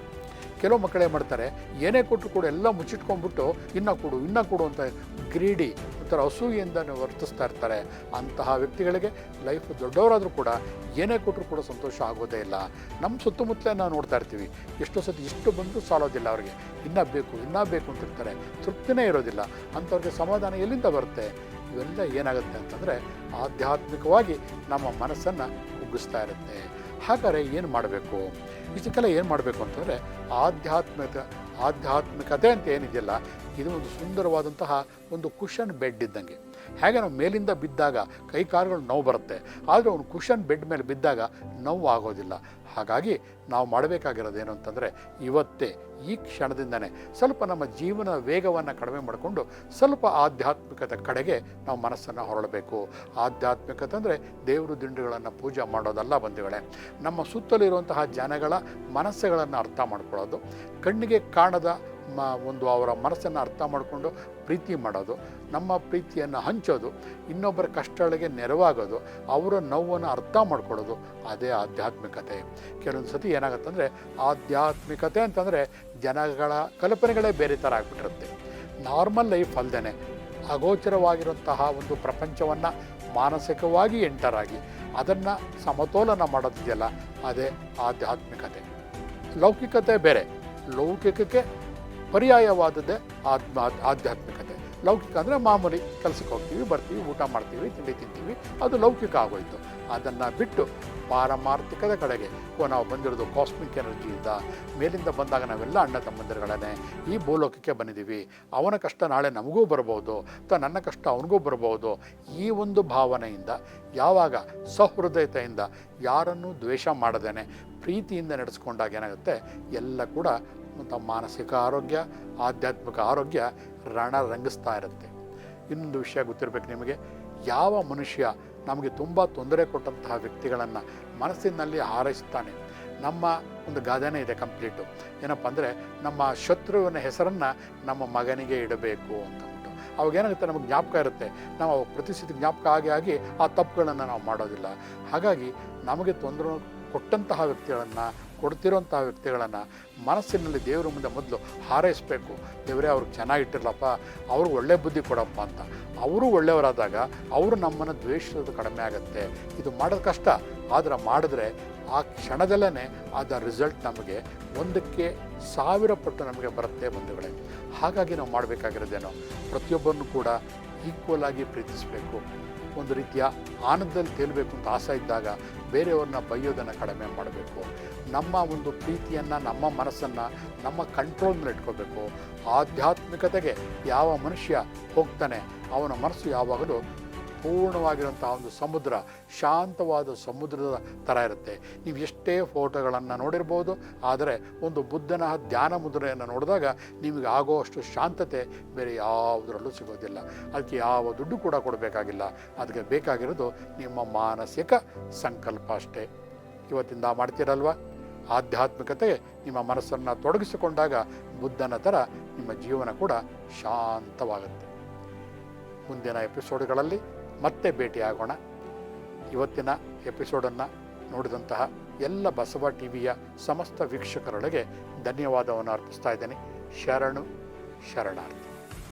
[SPEAKER 1] ಕೆಲವು ಮಕ್ಕಳೇ ಮಾಡ್ತಾರೆ, ಏನೇ ಕೊಟ್ಟರು ಕೂಡ ಎಲ್ಲ ಮುಚ್ಚಿಟ್ಕೊಂಡ್ಬಿಟ್ಟು ಇನ್ನೂ ಕೊಡು ಅಂತ ಗ್ರೀಡಿ, ಒಂಥರ ಅಸೂಯೆಯಿಂದ ವರ್ತಿಸ್ತಾ ಇರ್ತಾರೆ. ಅಂತಹ ವ್ಯಕ್ತಿಗಳಿಗೆ ಲೈಫ್ ದೊಡ್ಡವರಾದರೂ ಕೂಡ ಏನೇ ಕೊಟ್ಟರು ಕೂಡ ಸಂತೋಷ ಆಗೋದೇ ಇಲ್ಲ. ನಮ್ಮ ಸುತ್ತಮುತ್ತಲೇ ನಾವು ನೋಡ್ತಾ ಇರ್ತೀವಿ, ಎಷ್ಟೋ ಸತಿ ಇಷ್ಟು ಬಂದರೂ ಸಾಲೋದಿಲ್ಲ, ಅವ್ರಿಗೆ ಇನ್ನೂ ಬೇಕು ಅಂತಿರ್ತಾರೆ, ತೃಪ್ತಿನೇ ಇರೋದಿಲ್ಲ. ಅಂಥವ್ರಿಗೆ ಸಮಾಧಾನ ಎಲ್ಲಿಂದ ಬರುತ್ತೆ? ಇವೆಲ್ಲ ಏನಾಗುತ್ತೆ ಅಂತಂದರೆ ಆಧ್ಯಾತ್ಮಿಕವಾಗಿ ನಮ್ಮ ಮನಸ್ಸನ್ನು ಕುಗ್ಗಿಸ್ತಾ ಇರುತ್ತೆ. ಹಾಗಾದರೆ ಏನು ಮಾಡಬೇಕು? ಇದಕ್ಕೆಲ್ಲ ಏನು ಮಾಡಬೇಕು ಅಂತಂದರೆ ಆಧ್ಯಾತ್ಮಿಕತೆ ಅಂತ ಏನಿದೆಯಲ್ಲ, ಇದು ಒಂದು ಸುಂದರವಾದಂತಹ ಒಂದು ಕುಷನ್ ಬೆಡ್ ಇದ್ದಂಗೆ. ಹೇಗೆ ನಾವು ಮೇಲಿಂದ ಬಿದ್ದಾಗ ಕೈ ಕಾಲುಗಳು ನೋವು ಬರುತ್ತೆ, ಆದರೆ ಒಂದು ಕುಷನ್ ಬೆಡ್ ಮೇಲೆ ಬಿದ್ದಾಗ ನೋವು ಆಗೋದಿಲ್ಲ. ಹಾಗಾಗಿ ನಾವು ಮಾಡಬೇಕಾಗಿರೋದೇನು ಅಂತಂದರೆ, ಇವತ್ತೇ ಈ ಕ್ಷಣದಿಂದನೇ ಸ್ವಲ್ಪ ನಮ್ಮ ಜೀವನ ವೇಗವನ್ನು ಕಡಿಮೆ ಮಾಡಿಕೊಂಡು ಸ್ವಲ್ಪ ಆಧ್ಯಾತ್ಮಿಕತೆ ಕಡೆಗೆ ನಾವು ಮನಸ್ಸನ್ನು ಹೊರಳಬೇಕು. ಆಧ್ಯಾತ್ಮಿಕತೆ ಅಂದರೆ ದೇವರು ದಿಂಡುಗಳನ್ನು ಪೂಜೆ ಮಾಡೋದಲ್ಲ ಬಂಧುಗಳೇ. ನಮ್ಮ ಸುತ್ತಲಿರುವಂತಹ ಜನಗಳ ಮನಸ್ಸುಗಳನ್ನು ಅರ್ಥ ಮಾಡ್ಕೊಳ್ಳೋದು, ಕಣ್ಣಿಗೆ ಕಾಣದ ಒಂದು ಅವರ ಮನಸ್ಸನ್ನು ಅರ್ಥ ಮಾಡಿಕೊಂಡು ಪ್ರೀತಿ ಮಾಡೋದು, ನಮ್ಮ ಪ್ರೀತಿಯನ್ನು ಹಂಚೋದು, ಇನ್ನೊಬ್ಬರ ಕಷ್ಟಗಳಿಗೆ ನೆರವಾಗೋದು, ಅವರ ನೋವನ್ನು ಅರ್ಥ ಮಾಡ್ಕೊಳ್ಳೋದು, ಅದೇ ಆಧ್ಯಾತ್ಮಿಕತೆ. ಕೆಲವೊಂದು ಸತಿ ಏನಾಗುತ್ತಂದರೆ, ಆಧ್ಯಾತ್ಮಿಕತೆ ಅಂತಂದರೆ ಜನಗಳ ಕಲ್ಪನೆಗಳೇ ಬೇರೆ ಥರ ಆಗಿಬಿಟ್ಟಿರುತ್ತೆ. ನಾರ್ಮಲ್ ಲೈಫ್ ಅಲ್ಲದೇ ಅಗೋಚರವಾಗಿರುವಂತಹ ಒಂದು ಪ್ರಪಂಚವನ್ನು ಮಾನಸಿಕವಾಗಿ ಎಂಟರಾಗಿ ಅದನ್ನು ಸಮತೋಲನ ಮಾಡೋದಿದೆಯಲ್ಲ, ಅದೇ ಆಧ್ಯಾತ್ಮಿಕತೆ. ಲೌಕಿಕತೆ ಬೇರೆ, ಲೌಕಿಕಕ್ಕೆ ಪರ್ಯಾಯವಾದದ್ದೇ ಆಧ್ಯಾತ್ಮಿಕತೆ. ಲೌಕಿಕ ಅಂದರೆ ಮಾಮೂಲಿ ಕೆಲಸಕ್ಕೆ ಹೋಗ್ತೀವಿ, ಬರ್ತೀವಿ, ಊಟ ಮಾಡ್ತೀವಿ, ತಿಂಡಿ ತಿಂತೀವಿ, ಅದು ಲೌಕಿಕ ಆಗೋಯ್ತು. ಅದನ್ನು ಬಿಟ್ಟು ಪಾರಮಾರ್ಥಿಕದ ಕಡೆಗೆ ನಾವು ಬಂದಿರೋದು ಕಾಸ್ಮಿಕ್ ಎನರ್ಜಿಯಿಂದ. ಮೇಲಿಂದ ಬಂದಾಗ ನಾವೆಲ್ಲ ಅಣ್ಣ ತಮ್ಮಂದಿರುಗಳೇ ಈ ಭೂಲೋಕಕ್ಕೆ ಬಂದಿದ್ದೀವಿ. ಅವನ ಕಷ್ಟ ನಾಳೆ ನಮಗೂ ಬರ್ಬೋದು, ಅಥವಾ ನನ್ನ ಕಷ್ಟ ಅವನಿಗೂ ಬರ್ಬೋದು. ಈ ಒಂದು ಭಾವನೆಯಿಂದ ಯಾವಾಗ ಸಹೃದಯತೆಯಿಂದ ಯಾರನ್ನೂ ದ್ವೇಷ ಮಾಡದೇನೆ ಪ್ರೀತಿಯಿಂದ ನಡೆಸ್ಕೊಂಡಾಗ ಏನಾಗುತ್ತೆ, ಎಲ್ಲ ಕೂಡ ತಮ್ಮ ಮಾನಸಿಕ ಆರೋಗ್ಯ, ಆಧ್ಯಾತ್ಮಿಕ ಆರೋಗ್ಯ ರಣರಂಗಿಸ್ತಾ ಇರುತ್ತೆ. ಇನ್ನೊಂದು ವಿಷಯ ಗೊತ್ತಿರಬೇಕು ನಿಮಗೆ, ಯಾವ ಮನುಷ್ಯ ನಮಗೆ ತುಂಬ ತೊಂದರೆ ಕೊಟ್ಟಂತಹ ವ್ಯಕ್ತಿಗಳನ್ನು ಮನಸ್ಸಿನಲ್ಲಿ ಹಾರೈಸ್ತಾನೆ. ನಮ್ಮ ಒಂದು ಗಾದೆನೇ ಇದೆ ಕಂಪ್ಲೀಟು, ಏನಪ್ಪ ಅಂದರೆ, ನಮ್ಮ ಶತ್ರುವಿನ ಹೆಸರನ್ನು ನಮ್ಮ ಮಗನಿಗೆ ಇಡಬೇಕು ಅಂತಂದ್ಬಿಟ್ಟು. ಅವಾಗೇನಾಗುತ್ತೆ, ನಮಗೆ ಜ್ಞಾಪಕ ಇರುತ್ತೆ, ನಾವು ಪ್ರತಿಷ್ಠಿತ ಜ್ಞಾಪಕ ಆಗಿ ಆ ತಪ್ಪುಗಳನ್ನು ನಾವು ಮಾಡೋದಿಲ್ಲ. ಹಾಗಾಗಿ ನಮಗೆ ತೊಂದರೆ ಕೊಟ್ಟಂತಹ ವ್ಯಕ್ತಿಗಳನ್ನು, ಕೊಡ್ತಿರೋಂತಹ ವ್ಯಕ್ತಿಗಳನ್ನು ಮನಸ್ಸಿನಲ್ಲಿ ದೇವರ ಮುಂದೆ ಮೊದಲು ಹಾರೈಸಬೇಕು. ದೇವರೇ ಅವ್ರಿಗೆ ಚೆನ್ನಾಗಿಟ್ಟಿರಲಪ್ಪ, ಅವ್ರಿಗೆ ಒಳ್ಳೆ ಬುದ್ಧಿ ಕೊಡಪ್ಪ ಅಂತ. ಅವರು ಒಳ್ಳೆಯವರಾದಾಗ ಅವರು ನಮ್ಮನ್ನು ದ್ವೇಷಿಸೋದು ಕಡಿಮೆ ಆಗುತ್ತೆ. ಇದು ಮಾಡೋದು ಕಷ್ಟ, ಆದರೆ ಮಾಡಿದ್ರೆ ಆ ಕ್ಷಣದಲ್ಲೇ ಅದರ ರಿಸಲ್ಟ್ ನಮಗೆ 1,1000 ಪಟ್ಟು ನಮಗೆ ಬರುತ್ತೆ ಬಂಧುಗಳೇ. ಹಾಗಾಗಿ ನಾವು ಮಾಡಬೇಕಾಗಿರೋದೇನೋ, ಪ್ರತಿಯೊಬ್ಬರನ್ನು ಕೂಡ ಈಕ್ವಲ್ ಆಗಿ ಪ್ರೀತಿಸಬೇಕು. ಒಂದು ರೀತಿಯ ಆನಂದದಲ್ಲಿ ತೇಲಬೇಕು ಅಂತ ಆಸೆ ಇದ್ದಾಗ ಬೇರೆಯವ್ರನ್ನ ಬೈಯೋದನ್ನು ಕಡಿಮೆ ಮಾಡಬೇಕು. ನಮ್ಮ ಒಂದು ಪ್ರೀತಿಯನ್ನು, ನಮ್ಮ ಮನಸ್ಸನ್ನು ನಮ್ಮ ಕಂಟ್ರೋಲ್ ಮೇಲೆ ಇಟ್ಕೋಬೇಕು. ಆಧ್ಯಾತ್ಮಿಕತೆಗೆ ಯಾವ ಮನುಷ್ಯ ಹೋಗ್ತಾನೆ ಅವನ ಮನಸ್ಸು ಯಾವಾಗಲೂ ಪೂರ್ಣವಾಗಿರುವಂತಹ ಒಂದು ಸಮುದ್ರ, ಶಾಂತವಾದ ಸಮುದ್ರದ ಥರ ಇರುತ್ತೆ. ನೀವು ಎಷ್ಟೇ ಫೋಟೋಗಳನ್ನು ನೋಡಿರ್ಬೋದು, ಆದರೆ ಒಂದು ಬುದ್ಧನ ಧ್ಯಾನ ಮುದ್ರೆಯನ್ನು ನೋಡಿದಾಗ ನಿಮಗೆ ಆಗೋಷ್ಟು ಶಾಂತತೆ ಬೇರೆ ಯಾವುದರಲ್ಲೂ ಸಿಗೋದಿಲ್ಲ. ಅದಕ್ಕೆ ಯಾವ ದುಡ್ಡು ಕೂಡ ಕೊಡಬೇಕಾಗಿಲ್ಲ. ಅದಕ್ಕೆ ಬೇಕಾಗಿರೋದು ನಿಮ್ಮ ಮಾನಸಿಕ ಸಂಕಲ್ಪ ಅಷ್ಟೇ. ಇವತ್ತಿಂದ ಮಾಡ್ತೀರಲ್ವ? ಆಧ್ಯಾತ್ಮಿಕತೆ ನಿಮ್ಮ ಮನಸ್ಸನ್ನು ತೊಡಗಿಸಿಕೊಂಡಾಗ ಬುದ್ಧನ ಥರ ನಿಮ್ಮ ಜೀವನ ಕೂಡ ಶಾಂತವಾಗುತ್ತೆ. ಮುಂದಿನ ಎಪಿಸೋಡ್ಗಳಲ್ಲಿ ಮತ್ತೆ ಭೇಟಿಯಾಗೋಣ. ಇವತ್ತಿನ ಎಪಿಸೋಡನ್ನು ನೋಡಿದಂತಹ ಎಲ್ಲ ಬಸವ ಟಿವಿಯ ಸಮಸ್ತ ವೀಕ್ಷಕರೊಳಗೆ ಧನ್ಯವಾದವನ್ನು ಅರ್ಪಿಸ್ತಾ ಇದ್ದೇನೆ. ಶರಣು ಶರಣಾರ್ಥಿ.